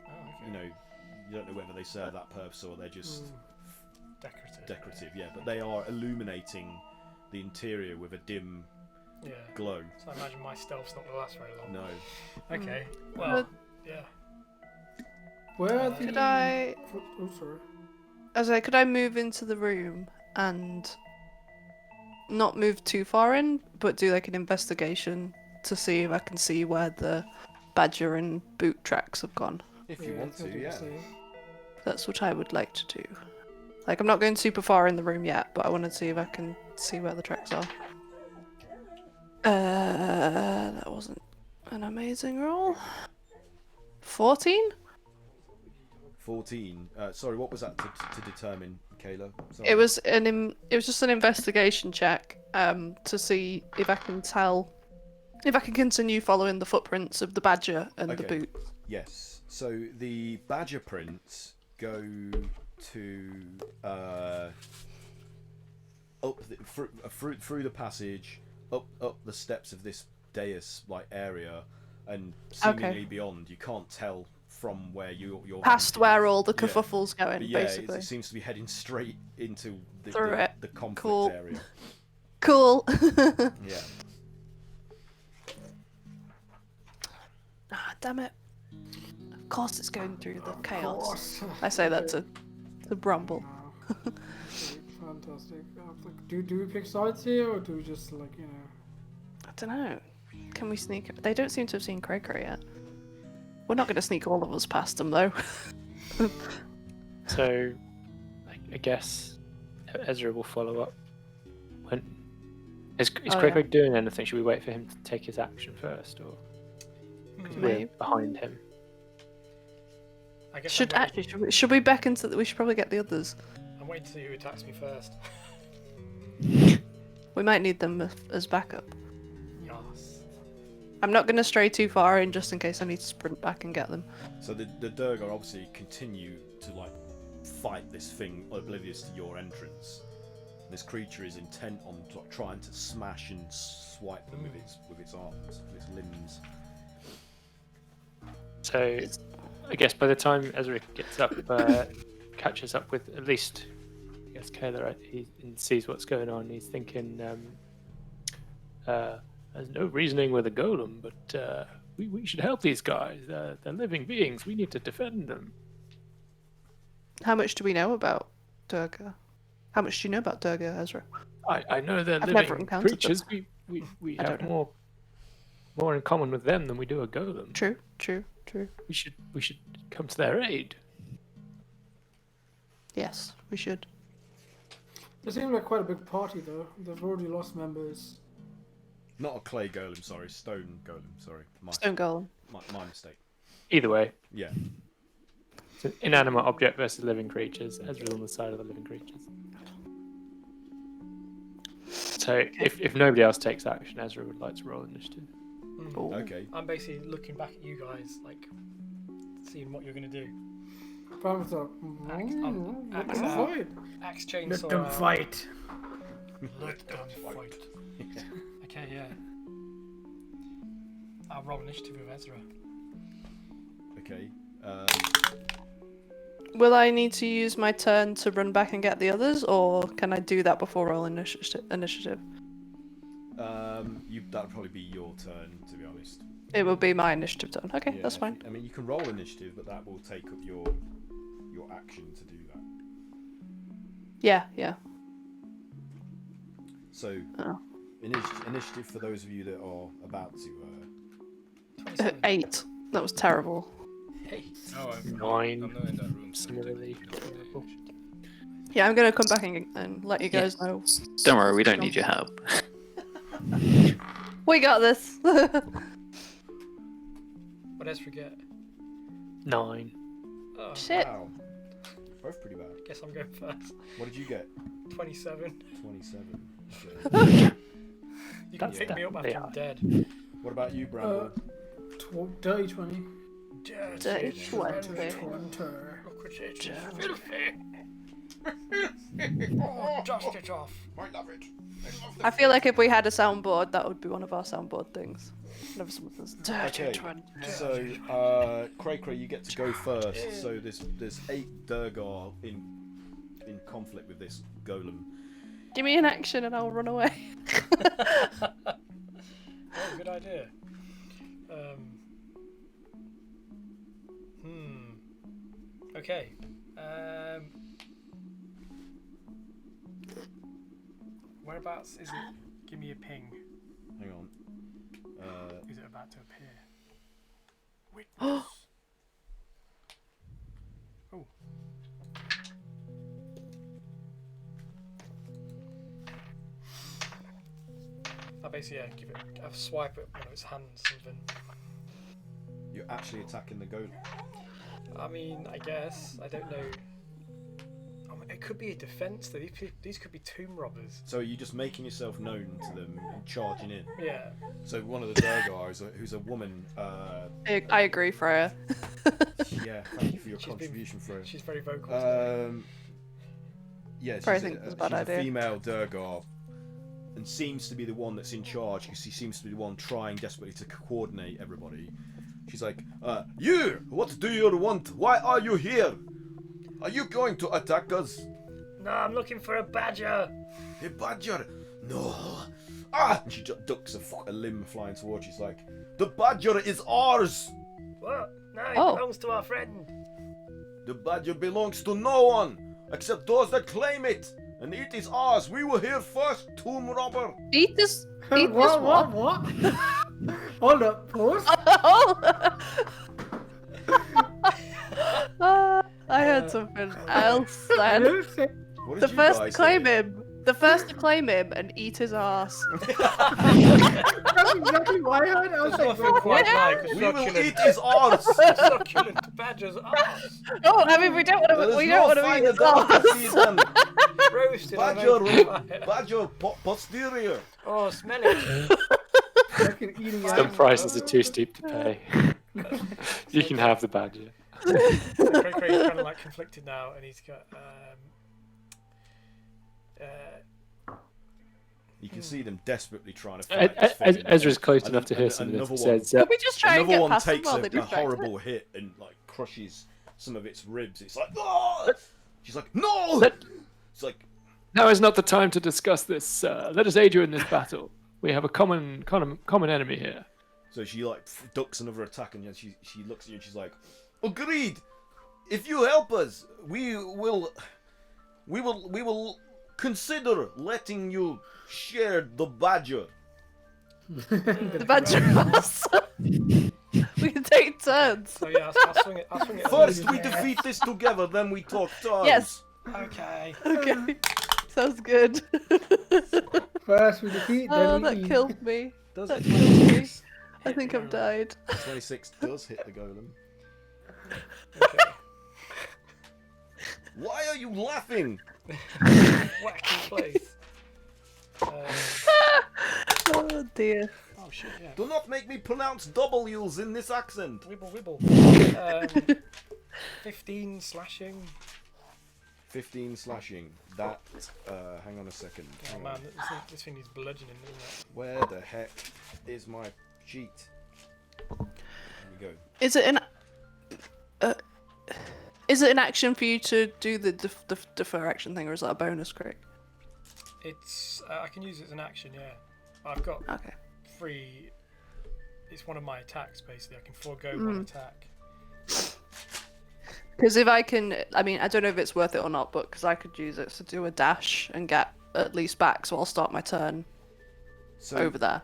Oh, okay. you know, you don't know whether they serve that purpose or they're just Decorative. Yeah, but they are illuminating the interior with a dim Yeah. glow. So I imagine my stealth's not going to last very long. No. Okay. Well, yeah. Where are the... Could I? Oh, sorry. I was like, could I move into the room and not move too far in, but do like an investigation to see if I can see where the badger and boot tracks have gone? If you want to, yeah. That's what I would like to do. Like, I'm not going super far in the room yet, but I want to see if I can see where the tracks are. That wasn't an amazing roll. 14? 14. Sorry, what was that to determine, Kayla? Sorry. It was just an investigation check to see if I can tell if I can continue following the footprints of the badger and the boot. Yes. So the badger prints go to up through the passage, up the steps of this dais like area, and seemingly beyond. You can't tell from where you're Past where all the kerfuffle's going, but yeah, basically. it seems to be heading straight into the conflict Cool. area. Cool. Yeah. Ah, damn it. Of course it's going through the chaos. I say that to Brumble. Fantastic. Do we pick sides here, or do we just, like, you know... I don't know. Can we sneak... They don't seem to have seen Cray Cray yet. We're not going to sneak all of us past them, though. So, I guess Ezra will follow up. When is Cray Cray doing anything? Should we wait for him to take his action first, or because we're behind him? I guess should we beckon to? We should probably get the others. I'm waiting to see who attacks me first. We might need them as backup. Yes. I'm not going to stray too far in, just in case I need to sprint back and get them. So the Durgar obviously continue to like fight this thing oblivious to your entrance. This creature is intent on trying to smash and swipe them with its arms, with its limbs. So, I guess by the time Ezra gets up, catches up with at least, I guess Kayla, right? He sees what's going on. He's thinking, there's no reasoning with a golem, but we should help these guys. They're living beings. We need to defend them. How much do we know about Durga? How much do you know about Durga, Ezra? I know they're I've never living encountered creatures. them. We I have don't know. more in common with them than we do a golem. True. We should come to their aid. Yes, we should. They seem like quite a big party, though. They've already lost members. Not a clay golem, sorry, stone golem, sorry. Stone golem. My mistake. Either way, Yeah. it's an inanimate object versus living creatures. Ezra's on the side of the living creatures. So if nobody else takes action, Ezra would like to roll initiative. Ooh. Okay. I'm basically looking back at you guys, like, seeing what you're going to do. Promise up. Axe Fight. Axe chainsaw. Let them fight. Let them fight. Okay, yeah. I'll roll initiative with Ezra. Okay. Will I need to use my turn to run back and get the others, or can I do that before rolling initiative? That would probably be your turn, to be honest. It will be my initiative turn. Okay, Yeah, that's fine. I mean, you can roll initiative, but that will take up your action to do that. Yeah. So, Oh. initiative for those of you that are about to. 27. 8. That was terrible. 8. Oh, I'm 9. not in that room. So Similarly. Yeah, I'm gonna come back and let you guys know. Don't worry, we don't need your help. We got this. What else we get? 9. Oh, Shit. Wow. Both pretty bad. guess I'm going first. What did you get? 27. 27. Okay. You can That's pick me up after I'm definitely dead. What about you, Bramble? Dirty 20. Dirty 20. Look at it. Filthy. Oh, dust it off. I love it. I feel like if we had a soundboard, that would be one of our soundboard things. Never someone says dirty Okay, 20. so Cray, you get to go first. So there's 8 Durgar in conflict with this golem. Give me an action and I'll run away. Oh, good idea. Okay. Whereabouts is it? Give me a ping. Hang on. Is it about to appear? Witness. Oh. I basically give it a swipe at one of its hands. Something. You're actually attacking the golem. I mean, I guess I don't know. It could be a defense. Though. These could be tomb robbers. So are you just making yourself known to them and charging in? Yeah. So one of the Durgar who's a woman. I agree, Freya. Yeah, thank you for your contribution, Freya. She's very vocal. Yeah, Freya she's thinks it's a bad idea. female Durgar, and seems to be the one that's in charge because she seems to be the one trying desperately to coordinate everybody. She's like, you! What do you want? Why are you here? Are you going to attack us? No, I'm looking for a badger. A badger? No. Ah! And she just ducks a limb flying towards you. She's like, the badger is ours! What? No, it Oh. belongs to our friend. The badger belongs to no one, except those that claim it. And it is ours. We were here first, tomb robber. Eat this. Eat this What? what? Hold up, pause. I heard something else then. What did The you first guys to claim hear? him. The first to claim him and eat his ass. That's exactly what I heard. I was There's like, nothing quite like a We will succulent, eat his arse. succulent badger's ass. Oh, I mean we don't want to. There's We no don't want to eat finer his delicacy ass. than Roasted on badger, open fire. badger posterior. Oh, smell it. fucking eating The ass. prices are too steep to pay. You can have the badger. Craig's kind of like conflicted now, and he's got You can see them desperately trying to fight this thing. Ezra's close And- enough to hear and something that another says, Can we just try and Another get one past them takes while they a distract it? horrible hit and like crushes some of its ribs. It's like, oh! She's like, no! It's like, now is not the time to discuss this, sir. Let us aid you in this battle. We have a common enemy here. so she like ducks another attack and then she looks at you and she's like, agreed. If you help us, we will consider letting you share the badger. The badger ass. We can take turns. So yeah, I'll swing it. I'll swing it. First we defeat this together, then we talk terms. Yes. Okay. Okay. Sounds good. First we defeat, Oh, then we that eat. killed me. Does That it? killed me. 26? I think I've died. 26 does hit the golem. Okay. Why are you laughing? Whack in place. Oh dear. Oh shit, yeah. Do not make me pronounce W's in this accent. Wibble wibble. 15 slashing. 15 slashing. That, hang on a second. Oh Hang man, on. this thing needs bludgeoning, isn't it? Where the heck is my sheet? There we go. Is it an action for you to do the defer action thing, or is that a bonus, Craig? It's I can use it as an action, yeah. I've got Okay. 3. It's one of my attacks basically. I can forego one attack. Because if I can, I mean, I don't know if it's worth it or not, but because I could use it to do a dash and get at least back, so I'll start my turn So, over there.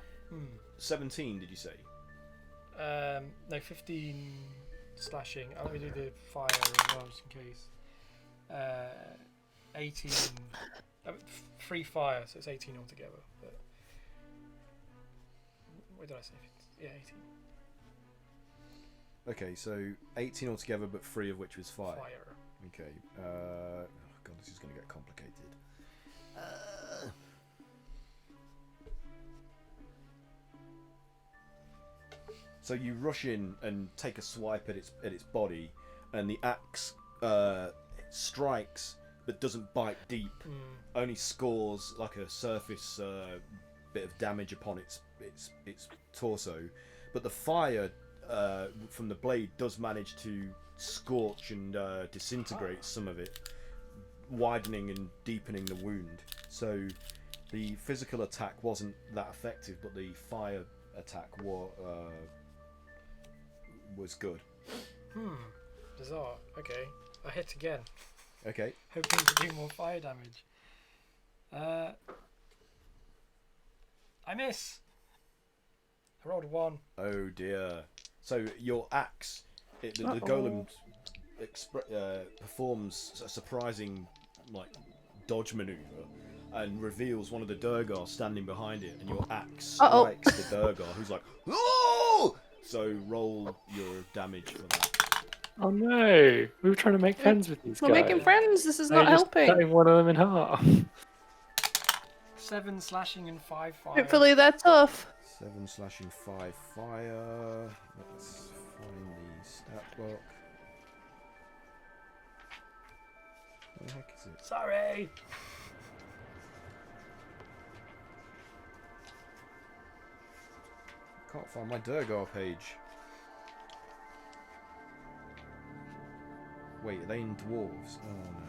17, did you say? No, 15 slashing. Let me do the fire as well, just in case. 18. 3 fire, so it's 18 altogether. But What did I say? Yeah, 18. Okay, so 18 altogether, but 3 of which was fire. Fire. Okay. Oh god, this is going to get complicated. So you rush in and take a swipe at its body, and the axe strikes, but doesn't bite deep. Only scores like a surface bit of damage upon its torso. But the fire from the blade does manage to scorch and disintegrate some of it, widening and deepening the wound. So the physical attack wasn't that effective, but the fire attack was good. Bizarre. Okay, I hit again. Okay. Hoping to do more fire damage. I miss. I rolled a 1. Oh dear. So your axe, the golem performs a surprising dodge maneuver and reveals one of the Durgar standing behind it, and your axe strikes the Durgar, who's like, "Oh!" So roll your damage for that. Oh no! We were trying to make friends with these guys. We're making friends. This is They're not just helping. cutting one of them in half. 7 slashing and 5 fire. Hopefully they're tough. 7 slashing, 5 fire. Let's find the stat block. Where the heck is it? Sorry. Can't find my Durgar page. Wait, are they in dwarves? Oh no.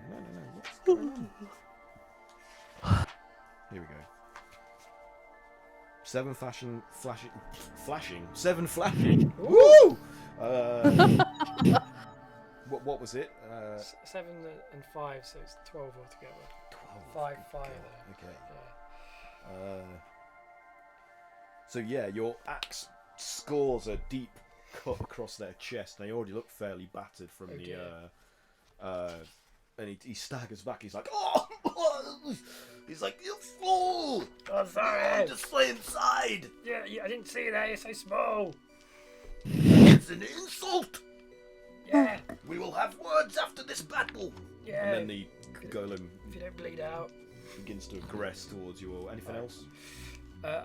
No. What's going on? Here we go. 7 flashing. 7 flashing. Woo! What was it? 7 and 5, so it's 12 altogether. 12. 5 fire there. Okay. Yeah. So yeah, your axe scores a deep cut across their chest. They already look fairly battered from and he staggers back. He's like, "Oh!" He's like, "You fool! Oh, sorry. Just stay inside. Yeah, I didn't see that. You're so small. It's an insult. Yeah. We will have words after this battle." Yeah. And then the golem If you don't bleed out. begins to aggress towards you. Or anything else? I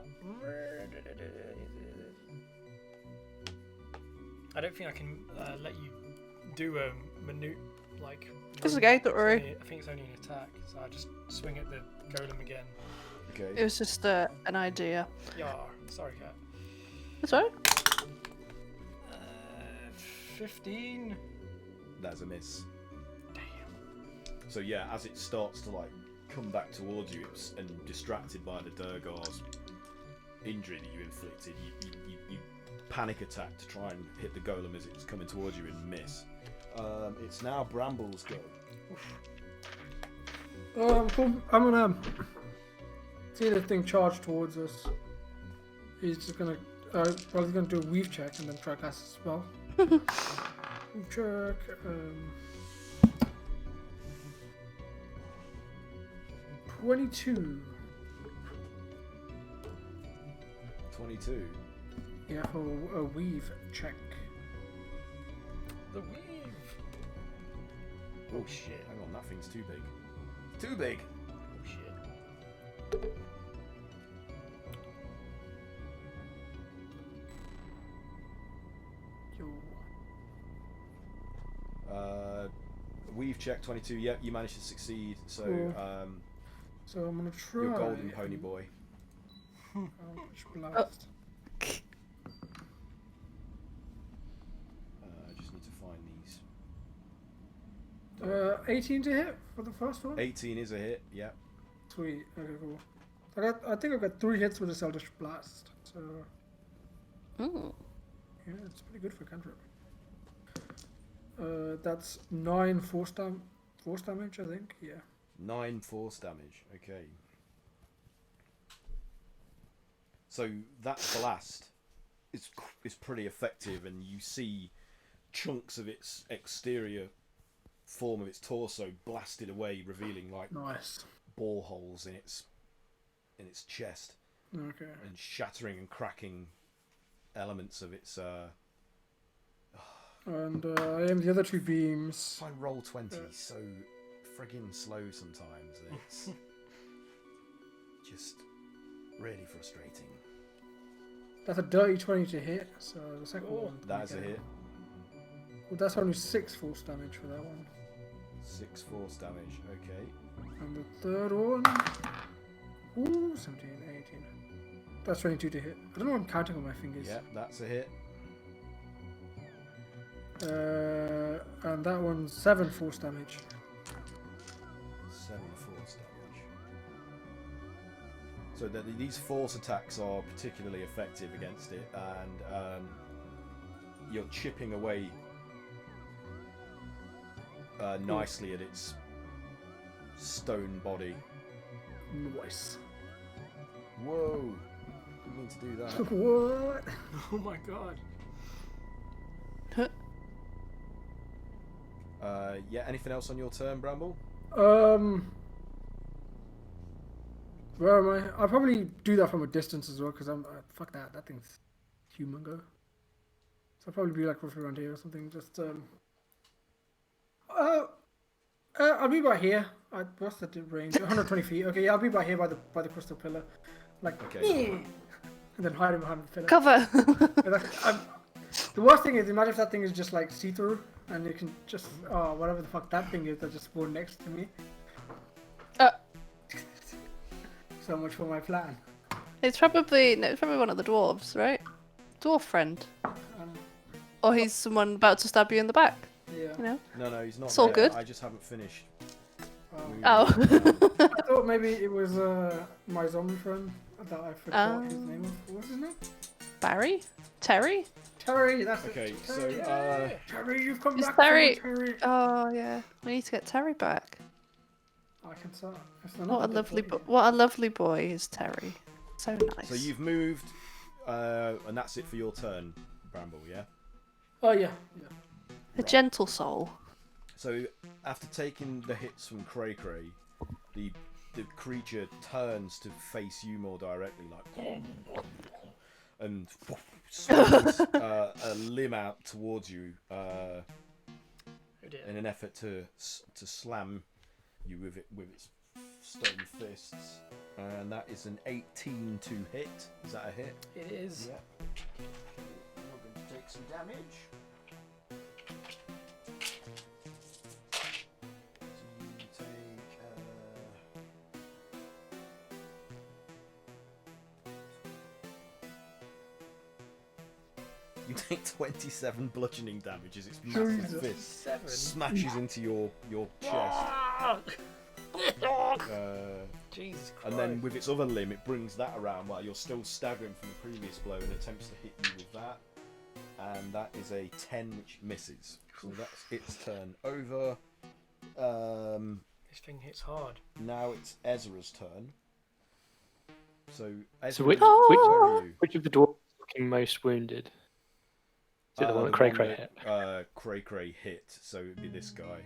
don't think I can let you do a minute It's okay, don't worry. I think it's only an attack, so I just swing at the golem again. Okay. It was just an idea. Yeah, sorry, cat. That's all right. 15. That's a miss. Damn. So yeah, as it starts to come back towards you, and distracted by the Durgar's injury that you inflicted, you panic attack to try and hit the golem as it's coming towards you and miss. It's now Bramble's go. Cool. I'm gonna see the thing charge towards us. He's just gonna he's gonna do a weave check and then try to cast a spell. Weave check. 22. 22. Yeah, for a weave check. The weave. Oh shit! Hang on, that thing's too big. Too big. Oh shit. Weave check 22. Yep, you managed to succeed. So, Cool. So I'm gonna try. your golden pony boy. Eldritch Blast. I just need to find these. 18 to hit for the first one. 18 is a hit. Yep. Sweet. Okay, cool. I think I got 3 hits with this Eldritch Blast. So yeah, it's pretty good for cantrip. That's 9 force damage, I think. Yeah. 9 force damage. Okay. So that blast is pretty effective, and you see chunks of its exterior form of its torso blasted away, revealing Nice. bore holes in its chest. Okay. and shattering and cracking elements of its. And I aim the other 2 beams. Find roll 20 so friggin' slow sometimes. It's just really frustrating. That's a dirty 20 to hit, so the second one. That is a hit. Well, that's only 6 force damage for that one. 6 force damage. Okay. And the third one. Ooh, 17, 18. That's 22 to hit. I don't know what I'm counting on my fingers. Yep, that's a hit. And that one's 7 force damage. 7 force damage. So these force attacks are particularly effective against it, and you're chipping away nicely at its stone body. Nice. Whoa! Didn't mean to do that. What? Oh my god. Yeah, anything else on your turn, Bramble? Where am I? I'll probably do that from a distance as well, because I'm fuck that. That thing's humongo. So I'll probably be like roughly around here or something. Just I'll be by here. What's the range? 120 feet. Okay, yeah, I'll be by here by the crystal pillar, like Okay. and then hiding behind the pillar. Cover. The worst thing is, imagine if that thing is just like see-through, and you can just whatever the fuck that thing is that just spawned next to me. So much for my plan. It's probably one of the dwarves, right? Dwarf friend. Or he's someone about to stab you in the back. Yeah. You know? No, he's not. It's all there. good. I just haven't finished. Oh. I thought maybe it was my zombie friend that I forgot his name. What's his name? Barry? Terry? Terry, that's Okay, it. so Terry, you've come It's back. Terry. Terry. Oh yeah. We need to get Terry back. I can start. What a lovely boy is Terry. So nice. So you've moved, and that's it for your turn, Bramble. Yeah. Oh yeah. A gentle soul. So after taking the hits from Cray Cray, the creature turns to face you more directly, like, and swings a limb out towards you in an effort to slam you with its stone fists, and that is an 18 to hit. Is that a hit? It is. Yeah. We're going to take some damage. You take 27 bludgeoning damage as its massive fist smashes into your chest. Jesus Christ. And then with its other limb, it brings that around while you're still staggering from the previous blow and attempts to hit you with that. And that is a 10, which misses. So that's its turn over. This thing hits hard. Now it's Ezra's turn. So Ezra, So where are you? which of the dwarves is looking most wounded? Is it the one that Cray Cray hit? Cray Cray hit, so it'd be this guy.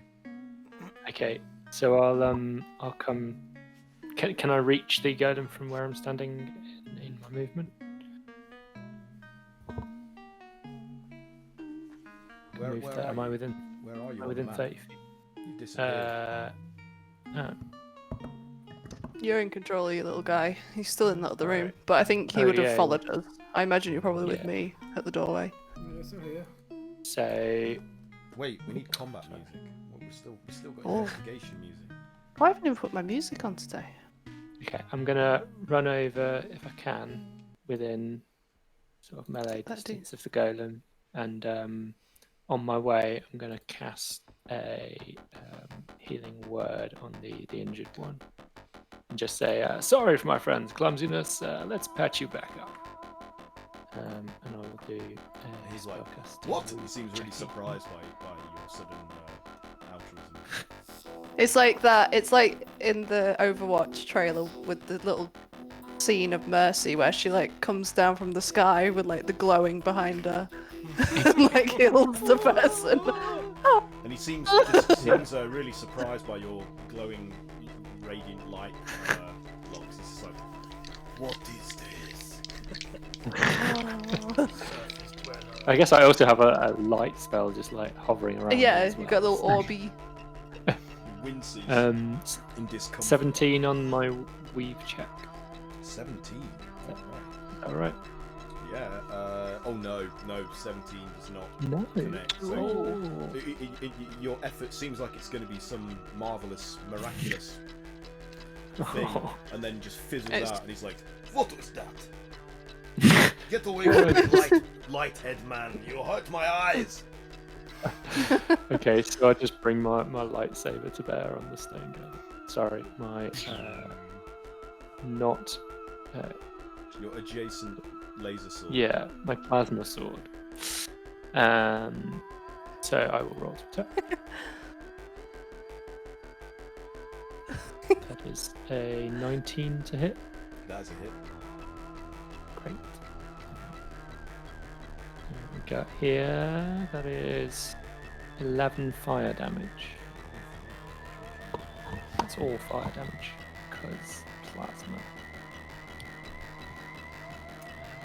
Okay, so I'll come. Can I reach the golem from where I'm standing in my movement? Am I within? Where are you? Am I on within the map? 30 feet? You disappeared. You're in control of your little guy. He's still in the other room, Alright. but I think he Oh, would have yeah. followed us. I imagine you're probably with Yeah. me at the doorway. Yes, I'm here. So Wait, we need combat music. Well, we still got Oh. investigation music. Why haven't you put my music on today? okay, I'm gonna run over if I can within sort of melee That'd do. distance of the golem, and on my way I'm gonna cast a healing word on the injured one, and just say, "Sorry for my friend's clumsiness. Let's patch you back up." And I will do. He's like, spellcasting. what? He seems really surprised by your sudden altruism. It's like that. It's like in the Overwatch trailer with the little scene of Mercy where she like comes down from the sky with like the glowing behind her, and like heals the person. And he seems really surprised by your glowing, radiant light locks. He's just like, What is this? I guess I also have a light spell just like hovering around. Yeah, as you've well. got a little orby. Winces Um, in discomfort. 17 on my weave check. 17. All right. Yeah. Oh no, 17 does not No. connect. So Oh. your effort seems like it's going to be some marvelous, miraculous thing, and then just fizzles out, and he's like, "What was that? Get away from me, lighthead man! You hurt my eyes!" Okay, so I just bring my lightsaber to bear on the stone guy. Sorry, my not. Your adjacent laser sword. Yeah, my plasma sword. So I will roll to attack. That is a 19 to hit. That is a hit. Great. We got here. That is 11 fire damage. That's all fire damage because plasma.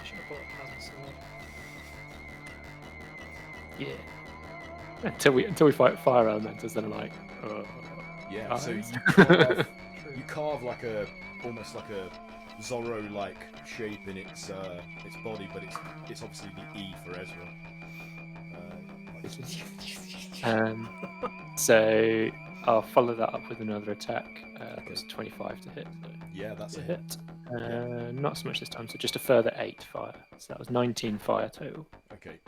I should have bought a plasma sword. Yeah. Until we fight fire elementals, then I'm like, Yeah. So guys. you carve like almost like a Zorro-like shape in its body, but it's obviously the E for Ezra. So I'll follow that up with another attack. That's 25 to hit. So Yeah, that's a hit. hit. Not so much this time, so just a further 8 fire. So that was 19 fire total. Okay.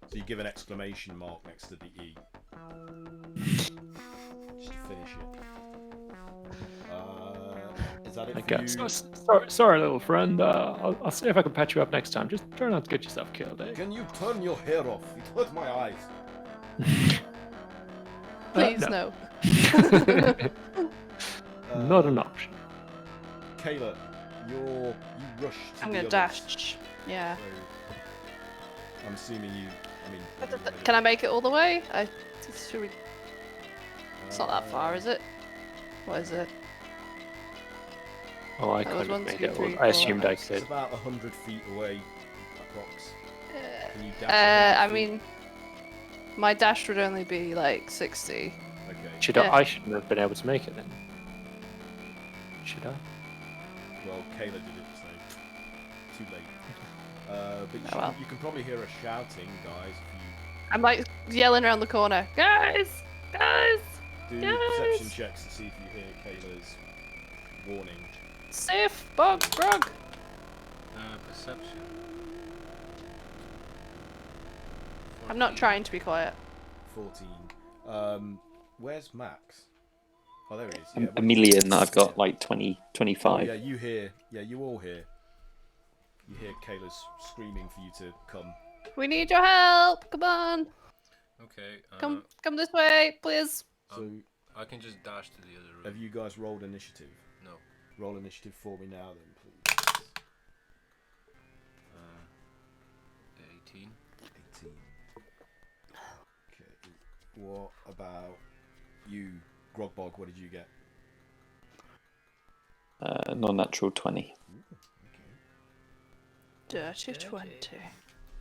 So you give an exclamation mark next to the E. Just to finish it. Is that it for Okay. you? Sorry, little friend. I'll see if I can patch you up next time. Just try not to get yourself killed, eh? Can you turn your hair off? It hurt my eyes. Please no. no. Not an option. Kayla, you rush to I'm the gonna others. dash. Yeah. So, I'm assuming you. I mean. Can I make it all the way? Should we? It's not that far, is it? What is it? Oh, I That was couldn't 1, make 2, it. 3, I assumed I 4. could. It's about 100 feet away, approx. Can you dash 100 I feet? mean, my dash would only be like 60. Okay. I shouldn't have been able to make it then. Should I? Well, Kayla did it, so too late. But well. you can probably hear her shouting, guys. If I'm like yelling around the corner, guys, guys, you do Guys! perception checks to see if you hear Kayla's warning. safe, bug, grog. Perception. I'm not 14. trying to be quiet. 14. Where's Max? Oh, there he is. Yeah, A million. I've got like 20, Oh, 25. yeah, you hear. Yeah, you all hear. You hear Kayla's screaming for you to come. We need your help. Come on, Okay. come this way, please. So, I can just dash to the other room. have you guys rolled initiative? No. Roll initiative for me now, then, please. 18. 18. Okay. What about you, Grogbog? What did you get? Non-natural 20. Dirty 20.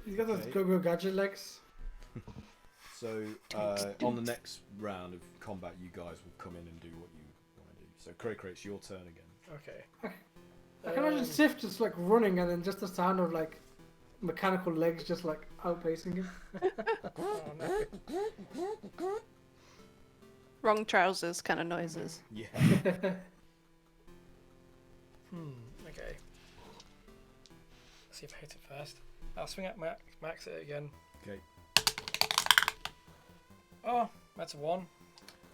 He's got those Okay. go-go gadget legs. So, on the next round of combat, you guys will come in and do what you want to do. So, Cray, it's your turn again. Okay. I can imagine Sif just like running and then just the sound of like mechanical legs just like outpacing him. Oh, no. Wrong trousers kind of noises. Yeah. Okay. Let's see if I hit it first. I'll swing at max it again. Okay. Oh, that's a 1.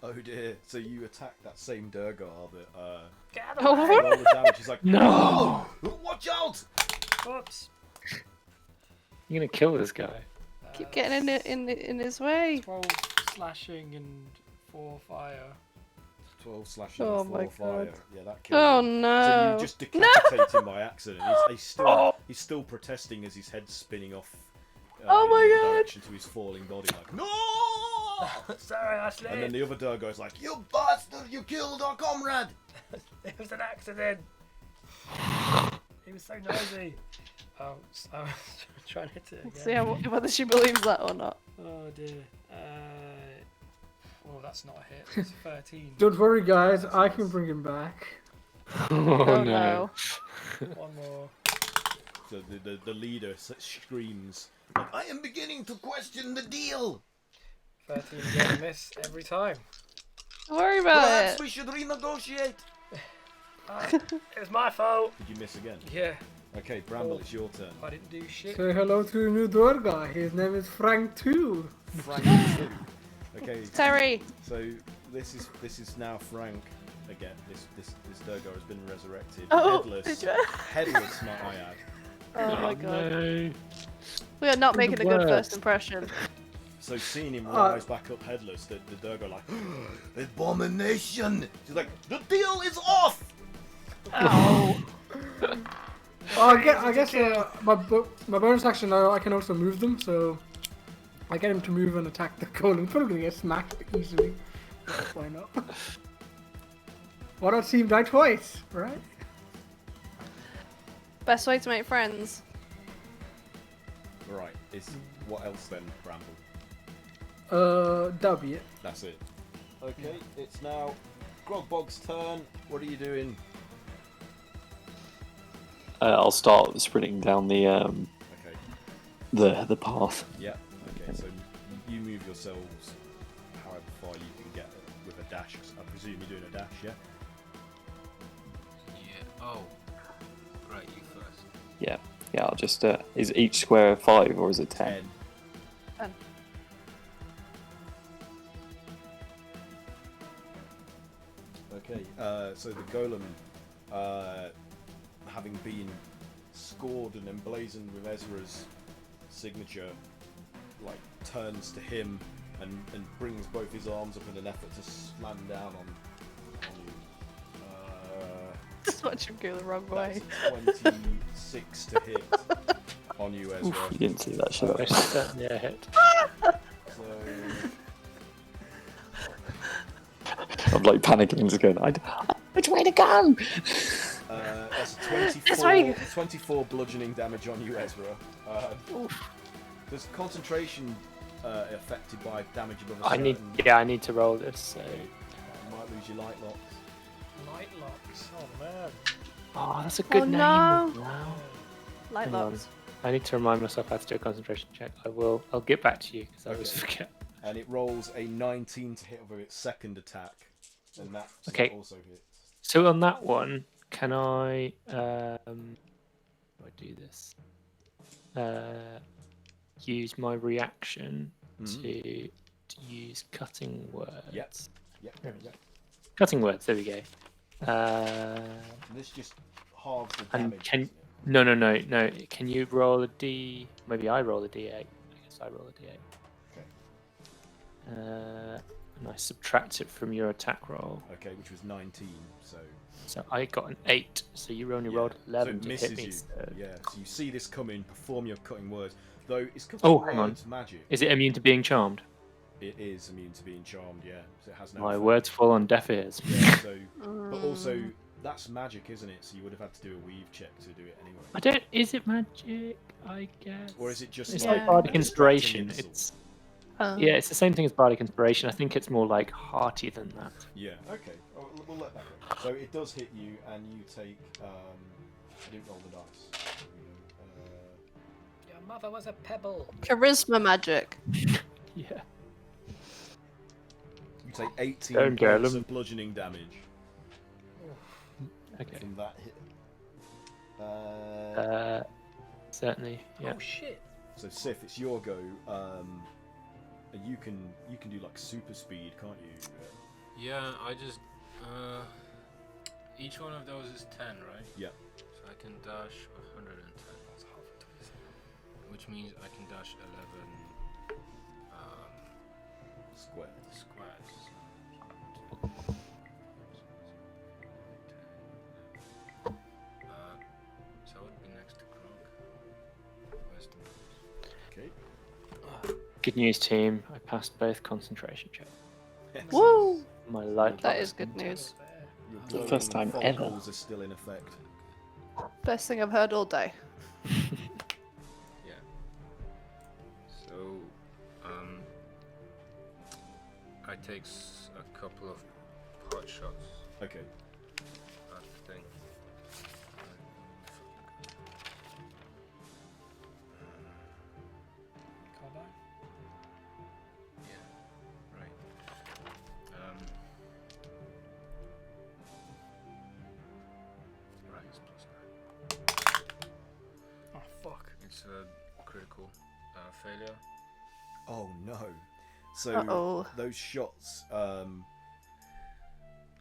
Oh dear. So you attack that same Durgar that Get out Oh, of the way! roll the damage. He's like, No! "Oh, watch out!" Whoops. You're gonna kill this guy. Keep getting in his way. 12 slashing and 4 fire. 12 slashing Oh and 4 my fire. God. Yeah, that kills Oh him. no. So you just decapitate him by accident. He's still protesting as his head's spinning off Oh in my the God. direction to his falling body, like, no! Sorry, Ashley. And then the other Durgar's like, you bastard, you killed our comrade! It was an accident. He was so noisy. Oh, I was trying to hit it again. See whether she believes that or not. Oh dear. Well, that's not a hit. It's 13. Don't worry, guys. I can bring him back. Oh no. One more. So the leader screams, like, I am beginning to question the deal. 13 again, miss every time. Don't worry about Perhaps it. we should renegotiate. It was my fault. Did you miss again? Yeah, Okay, Bramble, it's your turn. I didn't do shit. Say hello to a new door guy. His name is Frank too. Frank 2. Okay, Terry. so this is now Frank again. This Durgar has been resurrected. Oh, headless. did you? Headless, might I add. Oh my god. No. We are not making a good worst. first impression. So seeing him rise back up headless, the Durgar like, abomination! She's like, the deal is off! Oh. I guess my bonus action now, I can also move them, so I get him to move and attack the golem. Probably gonna get smacked easily. Why not? Why not team die twice, right? Best way to make friends. Right, what else then, Bramble? W. That's it. Okay, it's now Grogbog's turn. What are you doing? I'll start sprinting down the Okay. the path. Yeah. Okay. So you move yourselves however far you can get with a dash. I presume you're doing a dash, yeah? Yeah. Oh. Right, you first. Yeah, I'll just. Is each square 5 or is it 10? 10. Okay. So the golem, having been scored and emblazoned with Ezra's signature, like turns to him and brings both his arms up in an effort to slam down on you. Just watch him go the wrong way. That's 26 to hit on you, Ezra. Oof, you didn't see that, should I? Certainly a hit. So I'm like panicking just going, which way to go? that's This way. 24 bludgeoning damage on you, Ezra. There's concentration affected by damage above a I certain... need to roll this. So. You might lose your light locks. Light locks. Oh man. Oh, that's a good name. no. Wow. Light Hang on. locks. I need to remind myself how to do a concentration check. I'll get back to you because I always Okay. forget. And it rolls a 19 to hit over its second attack. And that Okay. also hits. So on that one, can I do this? Use my reaction to use cutting words. Yep. Yep. Cutting words. There we go. This just halves the And damage. can doesn't it? no. Can you roll a D? Maybe I roll a D8. I guess I roll a D8. Okay. And I subtract it from your attack roll. Okay, which was 19, so... So I got an 8. So you only yeah. rolled 11 so it to misses hit me. you. So. Yeah, so you see this coming, perform your cutting words. Though it's cutting Oh, hang on. words magic. Is it immune to being charmed? It is immune to being charmed, yeah. So it has no My effect. words fall on deaf ears. Yeah, so... But also, that's magic, isn't it? So you would have had to do a weave check to do it anyway. I don't. Is it magic? I guess. Or is it just It's like like bardic an inspiration. distracting It's Oh. yeah, it's the same thing as bardic inspiration. I think it's more like hearty than that. Yeah, okay. Oh, we'll let that go. So it does hit you, and you take... I didn't roll the dice. Your mother was a pebble. Charisma magic. Yeah. You take 18 Don't get points them. of bludgeoning damage Okay. from that hit. Certainly. Yeah. Oh shit. So Sif, it's your go. You can do like super speed, can't you? Yeah, I just each one of those is 10, right? Yeah. So I can dash 110. Which means I can dash 11 Square. squares. So I would be next to Krog. Where's the mouse? Okay. Good news, team. I passed both concentration checks. Woo! My light. That locks is good didn't. news. Your The glowing first time ever. follicles are still in effect. Best thing I've heard all day. Yeah. So, I take a couple of pot shots Okay. at the thing. Carbine. Yeah. Right. Right. It's +9. Oh fuck. It's a critical failure. Oh no. So Uh-oh. those shots.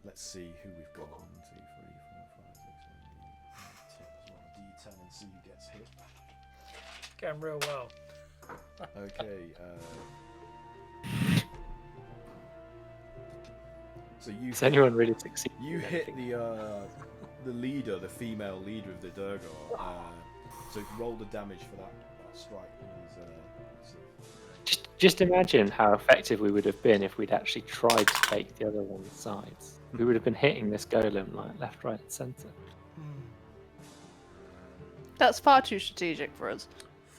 Let's see who we've got. 1, 2, 3, 4, 5, 6, 7, 8, 10 as well. D10 and see who gets hit. Going real well. Okay. So you Has anyone really succeeded? you hit the leader, the female leader of the Durgar. So roll the damage for that strike. Just imagine how effective we would have been if we'd actually tried to take the other one's sides. We would have been hitting this golem like left, right, and centre. That's far too strategic for us.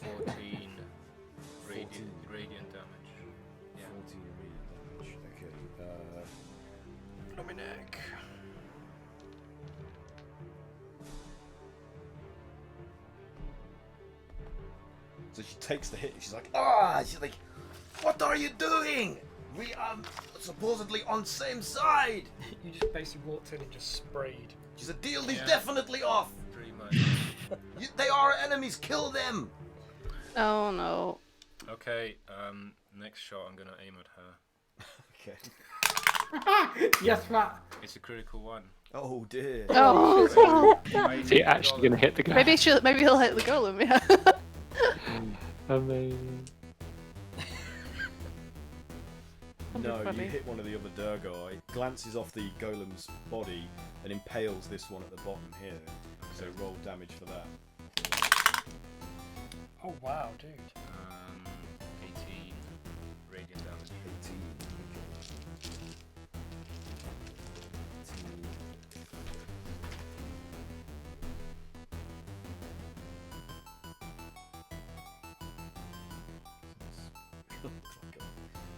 14 radiant damage. Yeah. 14 radiant damage. Okay. On my neck. So she takes the hit and she's like, ah! She's like, what are you doing? We are supposedly on same side. You just basically walked in and just sprayed. She said, deal is Yeah. definitely off. Pretty much. They are enemies. Kill them. Oh no. Okay, next shot I'm gonna aim at her. Okay. Yes, Matt. It's a critical one. Oh dear. Oh. So you're actually going to hit the golem. Maybe he'll hit the golem. Yeah. Amazing. No, you funny. hit one of the other Durgar. It glances off the golem's body and impales this one at the bottom here. So roll damage for that. Oh wow, dude. 18 radiant damage. 18.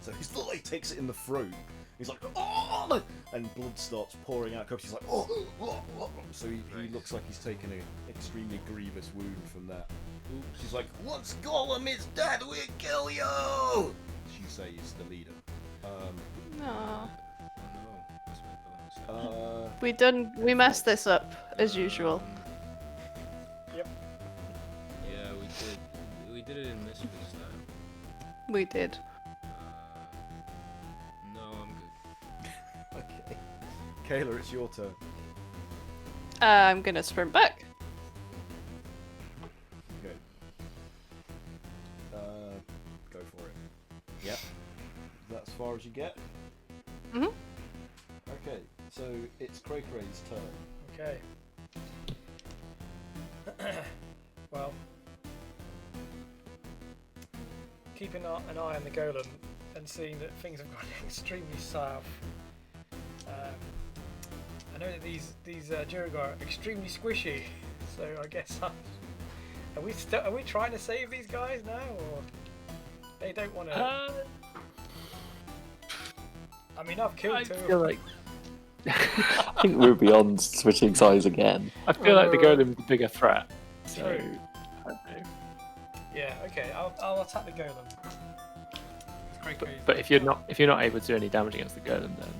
So his little leg takes it in the throat. He's like, oh! And blood starts pouring out. She's like, oh! So he looks like he's taken an extremely grievous wound from that. She's like, once Golem is dead, we'll kill you! She says, the leader. No. Oh no, that's my bonus. We messed this up as usual. Yep. Yeah, we did it in Misfits though. We did. No, I'm good. Okay. Kayla, it's your turn. I'm gonna sprint back. Okay. Go for it. Yep. Is that as far as you get? Mhm. Okay, so it's Cray-Cray's turn. Okay. Well, keeping an eye on the golem and seeing that things have gone extremely south. I know that these Durgar are extremely squishy, so I guess are we trying to save these guys now, or they don't want to? I mean, I've killed two. I feel like I think we're beyond switching sides again. the golem's a bigger threat. So True. I don't know. Yeah. Okay. I'll attack the golem. It's great. But if you're not able to do any damage against the golem, then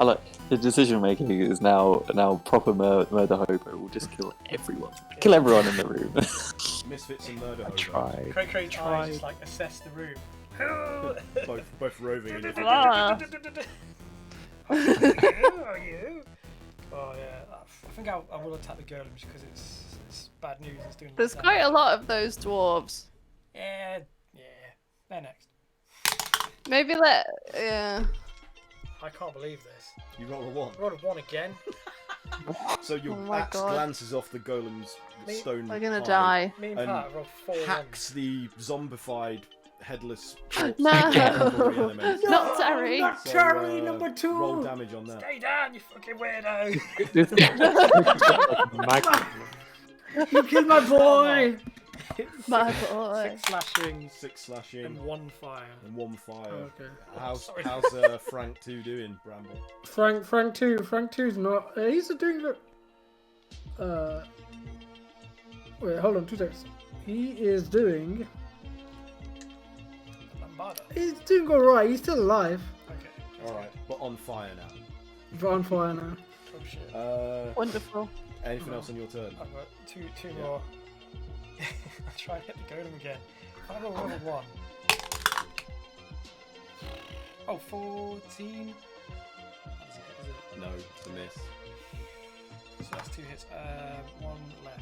I like the decision making is now proper murder hobo. We'll just kill everyone. Kill everyone in the room. Misfits and Murder Hobo. Try. Cray eyes just like assess the room. both roving in different Ah. Who are you? Oh yeah, I think I will attack the golem just because it's bad news. It's doing. There's damage. quite a lot of those dwarves. Yeah, they're next. Maybe yeah. I can't believe this. You roll a 1. I rolled a 1 again. So your Oh my axe God. glances off the golem's stone We're gonna hide die. Me and and Pat rolled 4 hacks the zombified headless. No. Reanimated. Not Terry. Not So, Terry, number 2. Roll damage on that. Stay down, you fucking weirdo. You killed my boy. My boy. 6 slashing 6 slashing and 1 fire. and 1 fire. Okay. How's Sorry. Frank 2 doing, Bramble? Frank 2's not. He's doing the. Wait, hold on 2 seconds. He is doing. Lombardo. He's doing alright. He's still alive. Okay. All right, but on fire now. But on fire now. Oh shit. Wonderful. Anything else on your turn? I've got two more. I'll try and hit the golem again. If I roll level 1. Oh, 14. Is it? No, it's a miss. So that's 2 hits. 1 left.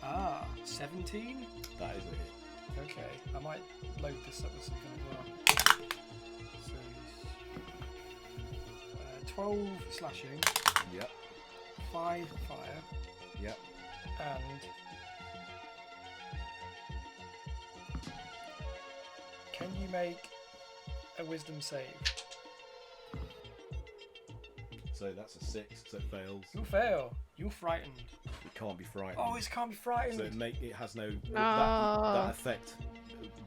Yeah. 17? That is a hit. Okay, I might load this up with something as well. So, 12 slashing, Yep. 5 fire, Yep. and can you make a wisdom save? So that's a 6, so it fails. You fail. You're frightened. It can't be frightened. Oh, it can't be frightened. So it has no No. that effect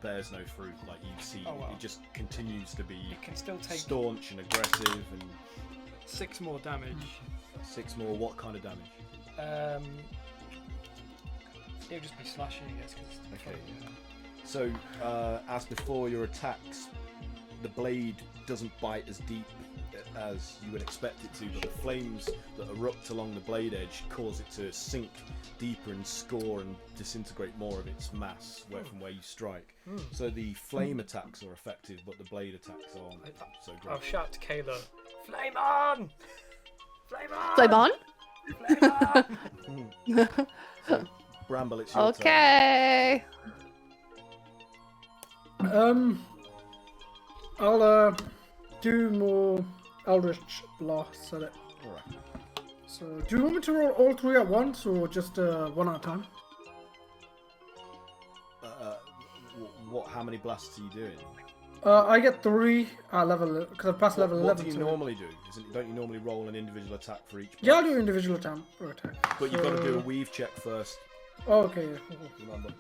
bears no fruit. Like you see, Oh, wow. it just continues to be You can still take staunch and aggressive, and 6 more damage. 6 more. What kind of damage? It'll just be slashing, I guess. 'Cause it's Okay. yeah. So as before, your attacks, the blade doesn't bite as deep as you would expect it to, but the flames that erupt along the blade edge cause it to sink deeper and score and disintegrate more of its mass from where you strike. So the flame attacks are effective, but the blade attacks aren't so great. I'll shout to Kayla, "Flame on! Flame on! Flame on? Flame on!" So, Bramble, it's your turn. Okay. I'll do more Eldritch Blasts at it. Alright. So, do you want me to roll all 3 at once or just 1 at a time? How many blasts are you doing? I get 3 at level because I've passed level 11. What do you so- normally do? Don't you normally roll an individual attack for each? Yeah, I'll blast? do individual attack. But you've got to do a So- weave check first. Oh, okay. Yeah. Remember?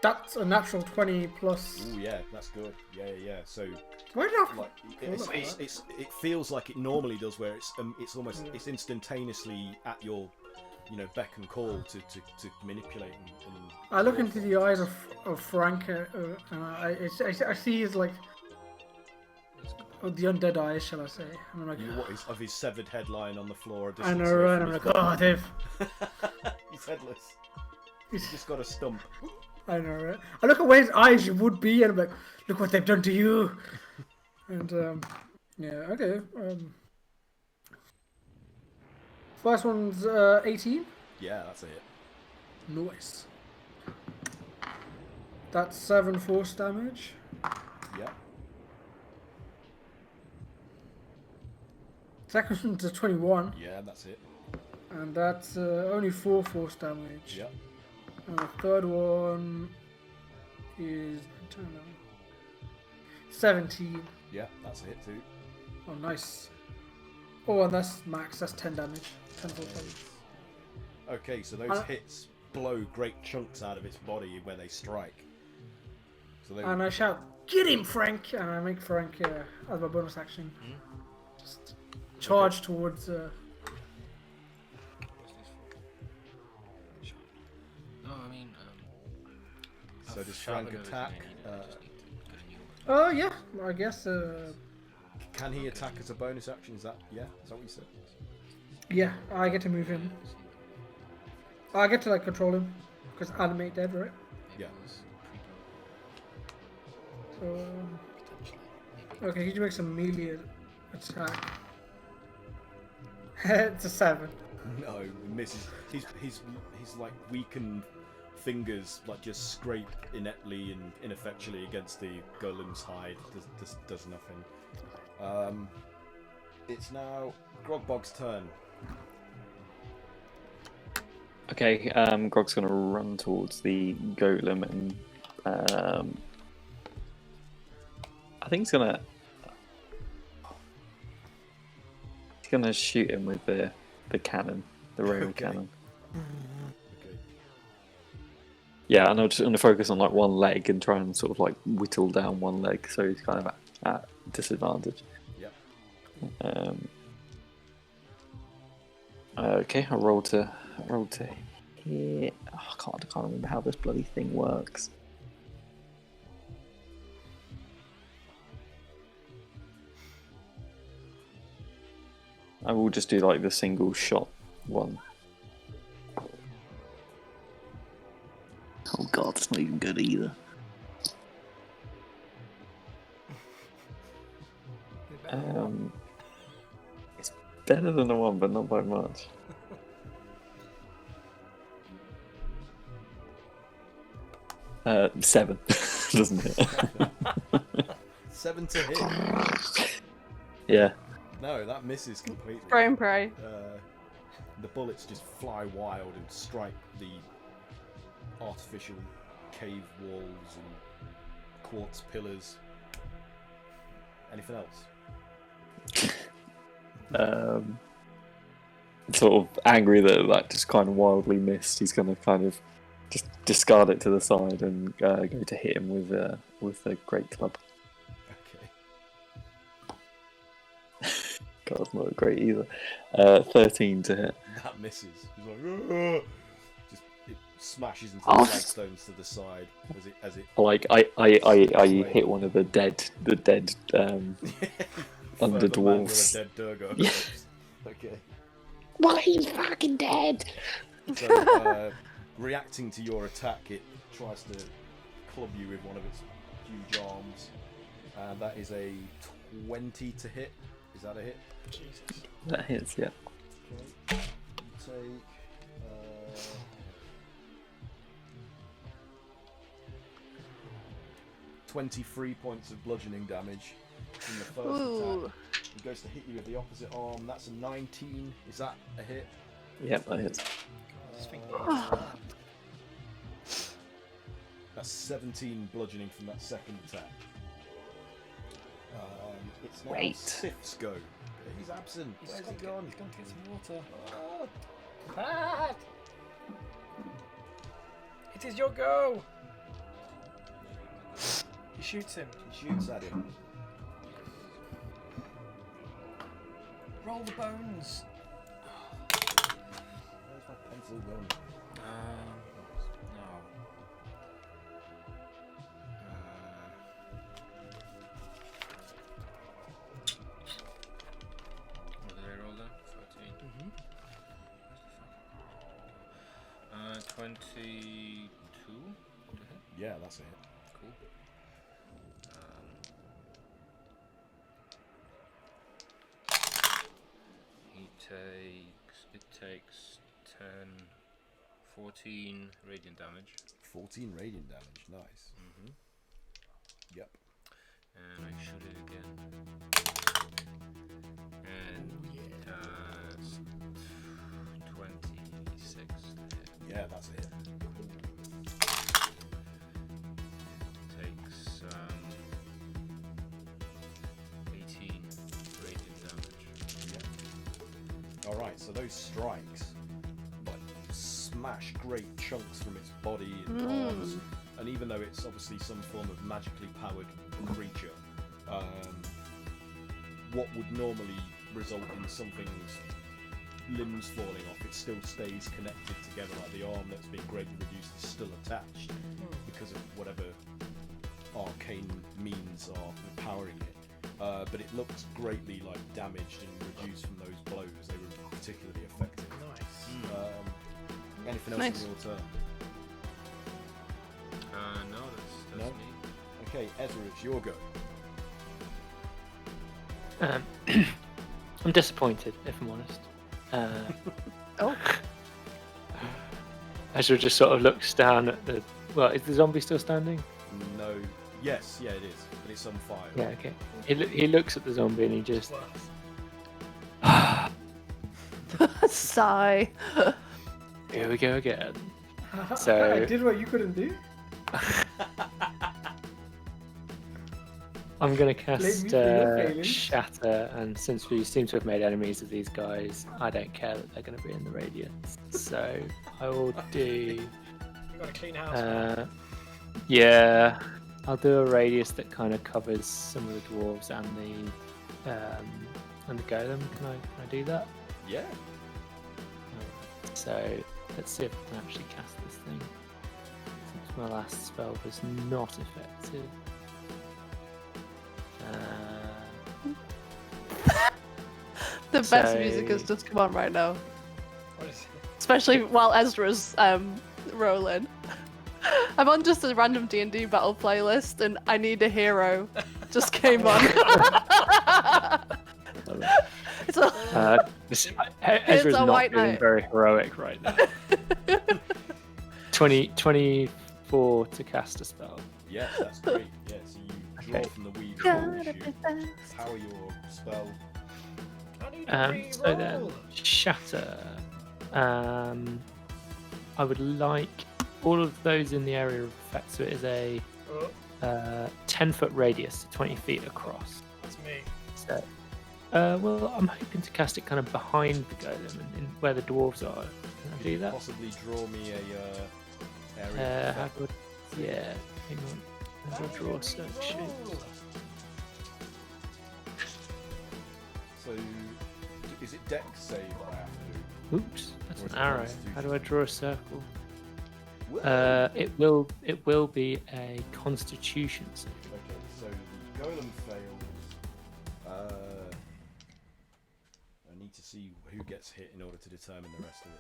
That's a natural 20 plus. Ooh, yeah, that's good. Yeah. So, Why did I? like, it feels like it normally does, where it's almost it's instantaneously at your, beck and call to manipulate. And I look into the eyes of Frank, and I see his like the undead eyes, shall I say? And I'm like, of his severed head lying on the floor. I know, right? I'm like, oh, Dave. He's headless. He's just got a stump. I know, right? I look at where his eyes would be, and I'm like, look what they've done to you. And yeah, okay. First one's 18. Yeah, that's a hit. Nice. That's 7 force damage. Yeah. Second one's a 21, Yeah, that's it. and that's only 4 force damage. Yeah. And the third one is 17. Yeah, that's a hit too. Oh, nice. Oh, and that's max. That's 10 damage. 10 force damage. Okay, so those hits blow great chunks out of its body where they strike. So they. And I shout, "Get him, Frank!" And I make Frank, as my bonus action, just charge towards. No, I mean, So I've does shot Frank them everything attack? I need, I just need to get a new one. Yeah, I guess. Can he attack as a bonus action? Is that what you said? Yeah, I get to move him. I get to like control him because animate dead, right? Yeah. So. Okay, could you make some melee attack? It's a 7. No, he misses. His like weakened fingers like just scrape ineptly and ineffectually against the golem's hide. Does nothing. It's now Grogbog's turn. Okay, Grog's gonna run towards the golem and I think he's gonna shoot him with the cannon, the rail cannon. Okay. Yeah, and I'm just gonna focus on like one leg and try and sort of like whittle down one leg, so he's kind of at disadvantage. Yep. Okay, I roll to hit. Oh, I can't remember how this bloody thing works. I will just do like the single shot one. Oh god, it's not even good either. It's better than the one, but not by much. 7 doesn't it? 7 to hit. Yeah. No, that misses completely. Spray and pray. The bullets just fly wild and strike the artificial cave walls and quartz pillars. Anything else? Sort of angry that just kind of wildly missed. He's going to kind of just discard it to the side and go to hit him with a great club. Okay. God, not great either. 13 to hit. That misses. He's like, "Ugh." Just it smashes into the flagstones to the side as it. Like I hit one of the dead under dwarfs. Dead Durgo. Yeah. Okay. Well, he's fucking dead. So, reacting to your attack, it tries to club you with one of its huge arms, and that is a 20 to hit. Is that a hit? Jesus. That hits, yeah. Okay. You take 23 points of bludgeoning damage from the first attack. He goes to hit you with the opposite arm. That's a 19. Is that a hit? Yep, that hits. That's 17 bludgeoning from that second attack. It's now Sif's go. He's absent. Where's he gone? He's gone to get some water. Pat! It is your go! He shoots him. He shoots at him. Roll the bones. Where's my pencil gone? No. What did I roll then? 13. 22. Yeah, that's it. Cool. It takes 10, 14 radiant damage. 14 radiant damage, nice. Yep. And I shoot it again. And that's 26 to hit. Yeah, that's it. Takes 18 radiant damage. Alright, so those strikes like smash great chunks from its body and arms, and even though it's obviously some form of magically powered creature, what would normally result in something's limbs falling off, it still stays connected together. Like the arm that's been greatly reduced is still attached because of whatever arcane means are powering it. But it looks greatly like damaged and reduced from those blows. They were particularly effective. Nice. Anything else Nice. in your turn? No, that's No? me. Okay, Ezra, it's your go. I'm disappointed, if I'm honest. Oh. Ezra just sort of looks down at the. Well, is the zombie still standing? No. Yes, yeah, it is, but it's on fire. Yeah, okay. He looks at the zombie and he just. Worse. Sigh. Here we go again. I So did what you couldn't do. I'm going to Blame me cast for your failings. Shatter, and since we seem to have made enemies of these guys, I don't care that they're going to be in the radiance. So I will do. You got a clean house. Man. Yeah, I'll do a radius that kind of covers some of the dwarves and the golem. Can I do that? Yeah. So let's see if I can actually cast this thing. Since my last spell was not effective. The best So- music has just come on right now, What is it? especially while Ezra's rolling. I'm on just a random D&D battle playlist, and I Need a Hero just came on. It's a, Ezra's a not white feeling knight. very heroic right now. 24 to cast a spell. Yes, that's great. Yeah, so you draw Okay. from the weave Gotta issue, be fast. power your spell. I need to So then, re-roll. Shatter. I would like all of those in the area of effect. So it is a Oh, 10-foot radius, 20 feet across. that's me. So, well, I'm hoping to cast it kind of behind the golem and where the dwarves are. Can I do that? Possibly draw me a area. of How effect. do I... Yeah, hang on. How do I draw a search? So, is it dex save I have to do? Oops, that's Or is an it arrow. Constitution? How do I draw a circle? Whoa. It will be a Constitution save. Okay, so the golem fails. I need to see who gets hit in order to determine the rest of it.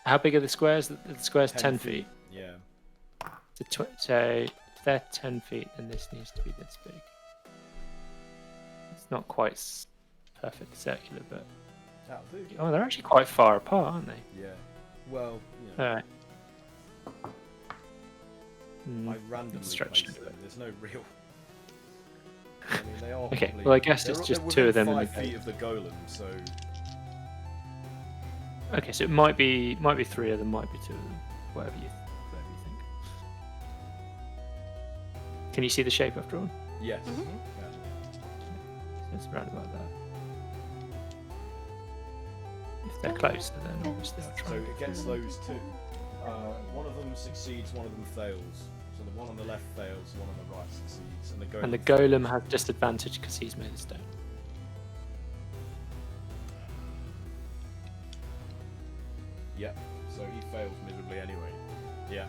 How big are the squares? The square's 10 feet. Yeah. So if they're 10 feet, then this needs to be this big. It's not quite perfectly circular, but That'll do. oh, they're actually quite far apart, aren't they? Yeah. Well, you know, All right. I randomly stretched placed it a them. There's no real. I mean, they are. Okay, probably- well, I guess they're- it's just they're two of within them and 5 the feet of the golem, so Okay, so it might be 3 of them, might be 2 of them, whatever you think. Can you see the shape I've drawn? yes. Mhm. Yeah. It's around about that. If they're closer, then obviously I'll try. So it gets those two. One of them succeeds, one of them fails. So the one on the left fails, one on the right succeeds, and the golem. And the golem has disadvantage because he's made of stone. Yep. So he fails miserably anyway. Yeah.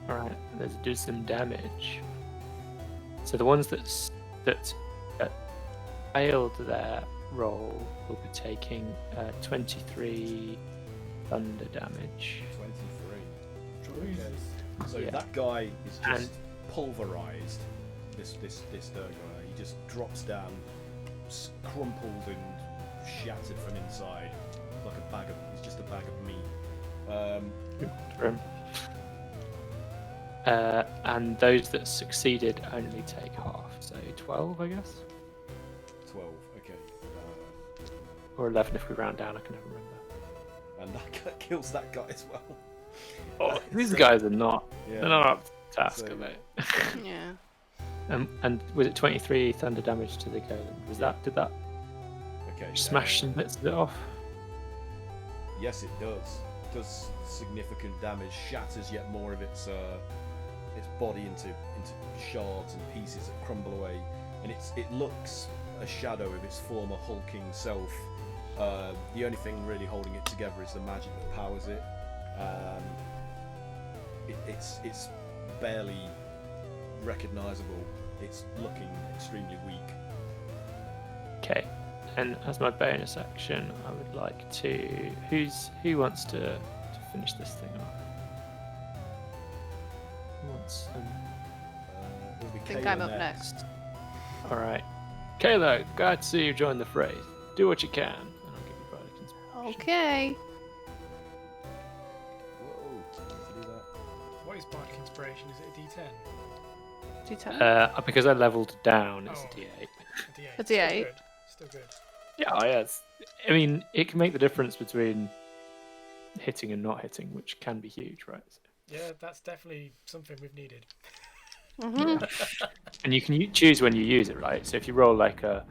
Alright, let's do some damage. So the ones that failed their roll will be taking 23 thunder damage. 23. Okay. So Yeah. that guy is And- just pulverized. This third guy. He just drops down, crumpled and shattered from inside, like a bag of. It's just a bag of meat. And those that succeeded only take half, so 12, I guess, 12. Okay. or 11 if we round down. I can never remember. And that guy kills that guy as well. Oh, these guys are not. Yeah. They're not up to the task, So- are they? Yeah. And was it 23 thunder damage to the golem? Did that Okay. smash some bits of it off? Yes, it does. It does significant damage. Shatters yet more of its body into shards and pieces that crumble away, and it looks a shadow of its former hulking self. The only thing really holding it together is the magic that powers it. It's barely recognizable. It's looking extremely weak. Okay. And as my bonus action, I would like to. Who wants to finish this thing off? Who wants some? It'll be I think Kayla I'm up next. All right, Kayla, glad to see you join the fray. Do what you can, and I'll give you bardic inspiration. Okay. Whoa! To do that. What is Bardic Inspiration? Is it a D10? D10. Because I leveled down, it's Oh. a D8. A D8. A D8. Still good. Yeah, yes. I mean, it can make the difference between hitting and not hitting, which can be huge, right? So, Yeah, that's definitely something we've needed. and you can choose when you use it, right? So if you roll like a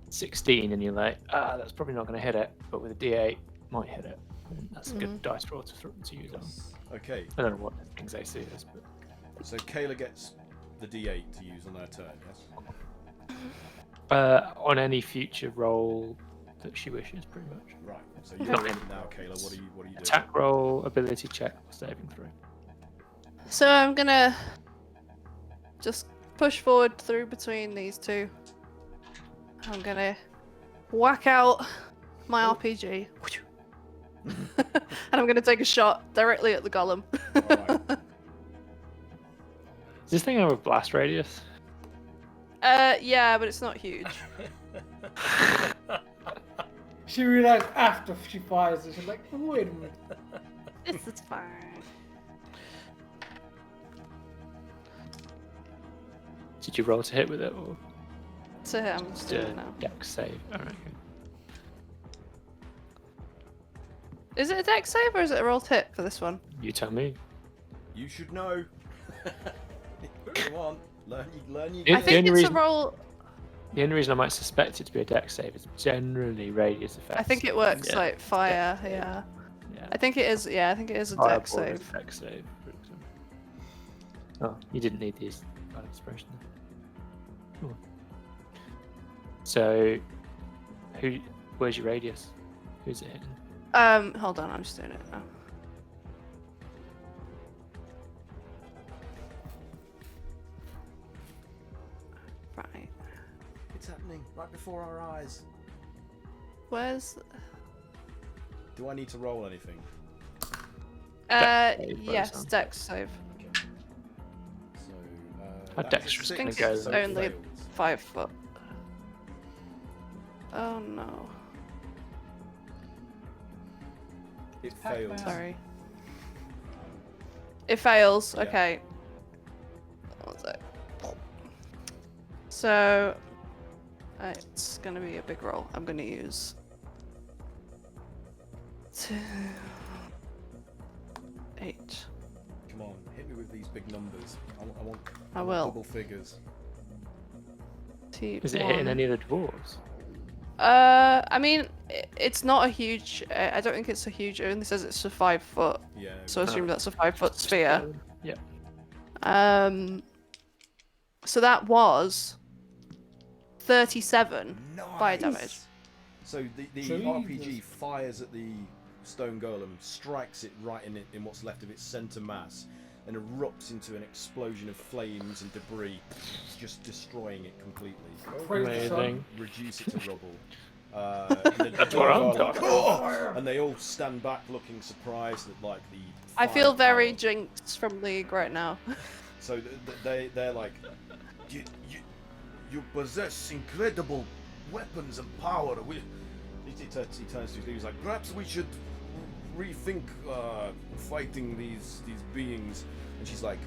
16 and you're like, that's probably not going to hit it, but with a D8 might hit it. And that's a good dice roll to use on. Okay. I don't know what things AC is, but So Kayla gets the D8 to use on her turn. Yes. on any future roll that she wishes, pretty much. Right. So you're Not in really. now, Kayla. What are you doing? Attack roll, ability check, or saving throw. So I'm gonna just push forward through between these two. I'm gonna whack out my RPG. And I'm gonna take a shot directly at the golem. Alright. Does this thing have a blast radius? Yeah, but it's not huge. She realized after she fires it, she's like, wait a minute. This is fine. Did you roll to hit with it, or So I'm just doing it now. dex save? Alright. Okay. Is it a dex save or is it a roll to hit for this one? You tell me. You should know. Come on, learn you. Yeah. I think only it's reason- a roll. The only reason I might suspect it to be a dex save is generally radius effects. I think it works Yeah. like fire. Yeah. Yeah. I think it is. Yeah, I think it is a Fireball dex save. is dex save, for example. Oh, you didn't need these bad expression. Cool. So, where's your radius? Who's it hitting? Hold on, I'm just doing it now. Right. It's happening right before our eyes. Where's? Do I need to roll anything? Dex save, by Yes, the sound. dex save. Okay. So. How that was a dexterous six, can it go? so Only- it fails. 5 foot. Oh no. It fails. Sorry. It fails. Yeah. Okay. What was it? So it's gonna be a big roll. I'm gonna use 2, 8. Come on, hit me with these big numbers. I want I will. double figures. Is it hitting any of the dwarves? I mean, it's not a huge. I don't think it's a huge. It only says it's a 5 foot. Yeah. So I assume that's a 5 foot sphere. Yeah. So that was 37 fire Nice. damage. So the Jesus. RPG fires at the stone golem, strikes it right in what's left of its center mass, and erupts into an explosion of flames and debris, just destroying it completely. Praise the sun. Amazing. Reduce it to rubble. And That's what I'm talking "Oh!" And they all stand back looking surprised at like the. I feel very firepower. jinxed from League right now. So they're like, you possess incredible weapons and power. He turns to his leader. He's like, perhaps we should rethink fighting these beings. And she's like,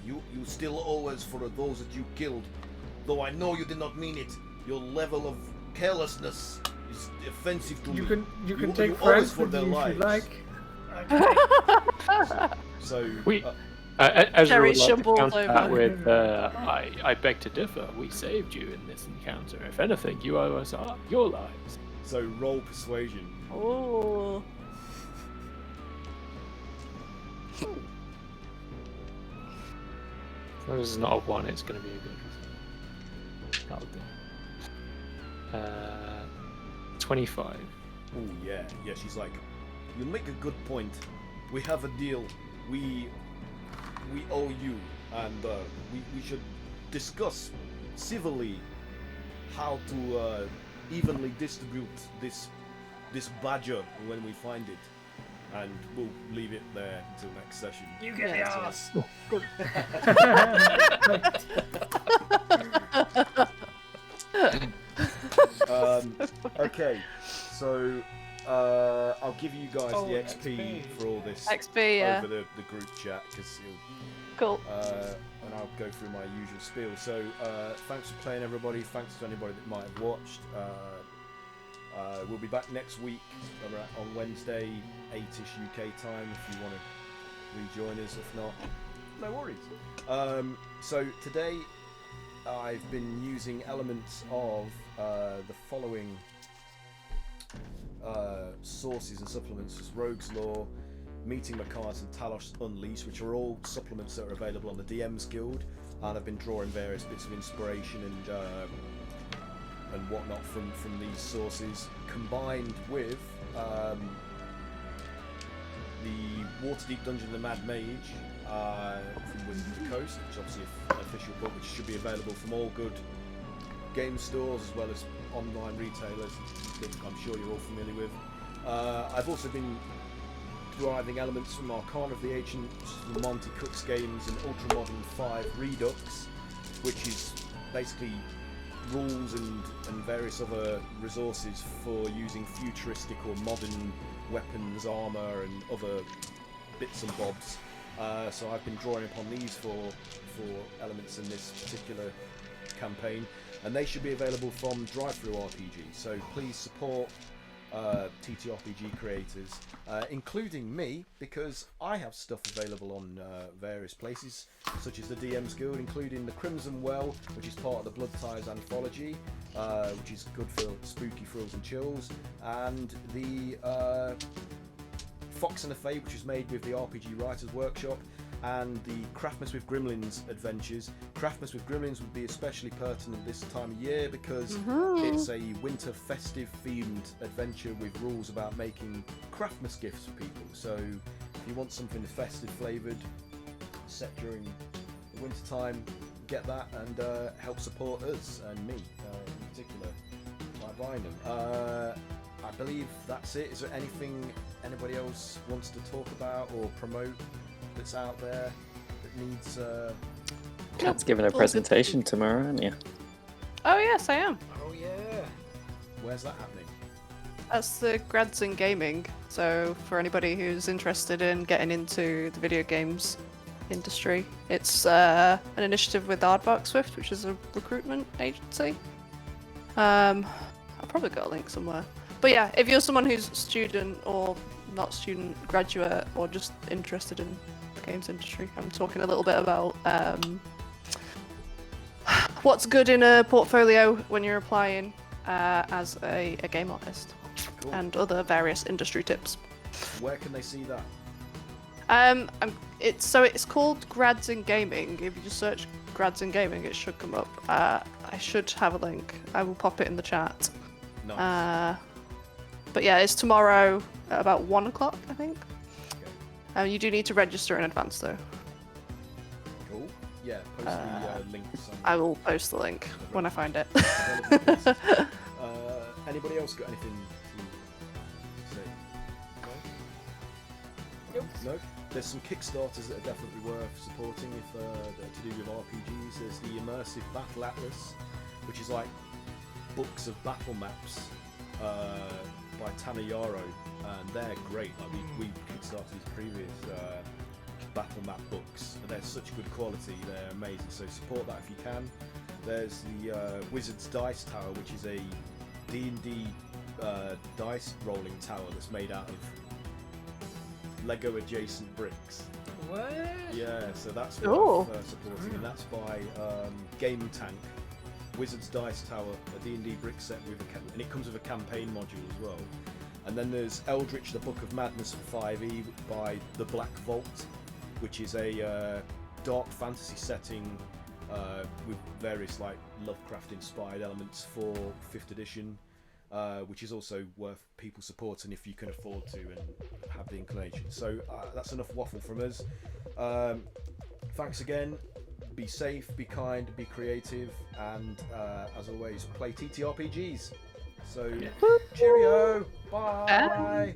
you still owe us for those that you killed, though I know you did not mean it. Your level of carelessness is offensive to me. You can You take owe us friends for with their you if lives. you like. So We, Ezra Jerry would like to shambled counter that over. with, I beg to differ. We saved you in this encounter. If anything, you owe us your lives. so roll persuasion. Oh. As long as it's not a 1, it's going to be a good result. That'll do. 25. Oh yeah. She's like, you make a good point. We have a deal. We owe you, and we should discuss civilly how to evenly distribute this badger when we find it, and we'll leave it there until next session. You get the ass. Okay, so I'll give you guys Oh, the XP XP. for all this XP, yeah. over the group chat, because Cool. and I'll go through my usual spiel. So thanks for playing, everybody. Thanks to anybody that might have watched. We'll be back next week on Wednesday, 8ish UK time, if you want to rejoin us. If not, no worries. So today I've been using elements of the following sources and supplements: as Rogue's Law, Meeting Mechanus, and Talos Unleashed, which are all supplements that are available on the DM's Guild, and I've been drawing various bits of inspiration and whatnot from these sources, combined with the Waterdeep Dungeon of the Mad Mage from Wizards of the Coast, which is obviously an official book which should be available from all good game stores as well as online retailers that I'm sure you're all familiar with. I've also been deriving elements from Arcana of the Ancient, the Monty Cook's games, and Ultramodern 5 Redux, which is basically rules and various other resources for using futuristic or modern weapons, armour and other bits and bobs. So I've been drawing upon these for elements in this particular campaign, and they should be available from Drive-Thru RPG, so please support TTRPG creators, including me, because I have stuff available on various places, such as the DM's Guild, including the Crimson Well, which is part of the Blood Ties anthology, which is good for spooky thrills and chills, and the Fox and the Fae, which is made with the RPG Writers Workshop, and the Craftmas with Gremlins adventures. Craftmas with Gremlins would be especially pertinent this time of year because it's a winter festive themed adventure with rules about making Craftmas gifts for people. So if you want something festive flavoured set during the winter time, get that and help support us and me in particular by buying them. I believe that's it. Is there anything anybody else wants to talk about or promote that's out there that needs Kat's giving a presentation tomorrow, aren't you? Oh yes, I am. Oh yeah. Where's that happening? That's the Grads in Gaming. So for anybody who's interested in getting into the video games industry, it's an initiative with Aardvark Swift, which is a recruitment agency. I'll probably got a link somewhere. But yeah, if you're someone who's student or not student, graduate, or just interested in the games industry, I'm talking a little bit about what's good in a portfolio when you're applying as a game artist, and other various industry tips. Where can they see that? It's called Grads in Gaming. If you just search Grads in Gaming, it should come up. I should have a link. I will pop it in the chat. Nice. But yeah, it's tomorrow at about 1 o'clock, I think. Okay. You do need to register in advance, though. Cool. Yeah, post the link somewhere. I will post the link when I find it. Anybody else got anything to say? Nope. No? There's some Kickstarters that are definitely worth supporting if they're to do with RPGs. There's the Immersive Battle Atlas, which is like books of battle maps by Tana Yarrow, and they're great. Like we kickstarted these previous battle map books, and they're such good quality. They're amazing. So support that if you can. There's the Wizard's Dice Tower, which is a D&D dice rolling tower that's made out of Lego adjacent bricks. What? Yeah, so that's Cool. worth supporting, and that's by Game Tank. Wizard's Dice Tower, a D&D brick set with and it comes with a campaign module as well. And then there's Eldritch, the Book of Madness for 5e by The Black Vault, which is a dark fantasy setting with various like Lovecraft-inspired elements for 5th edition, which is also worth people supporting if you can afford to and have the inclination. So that's enough waffle from us. Thanks again. Be safe, be kind, be creative, and as always, play TTRPGs. So, cheerio, bye.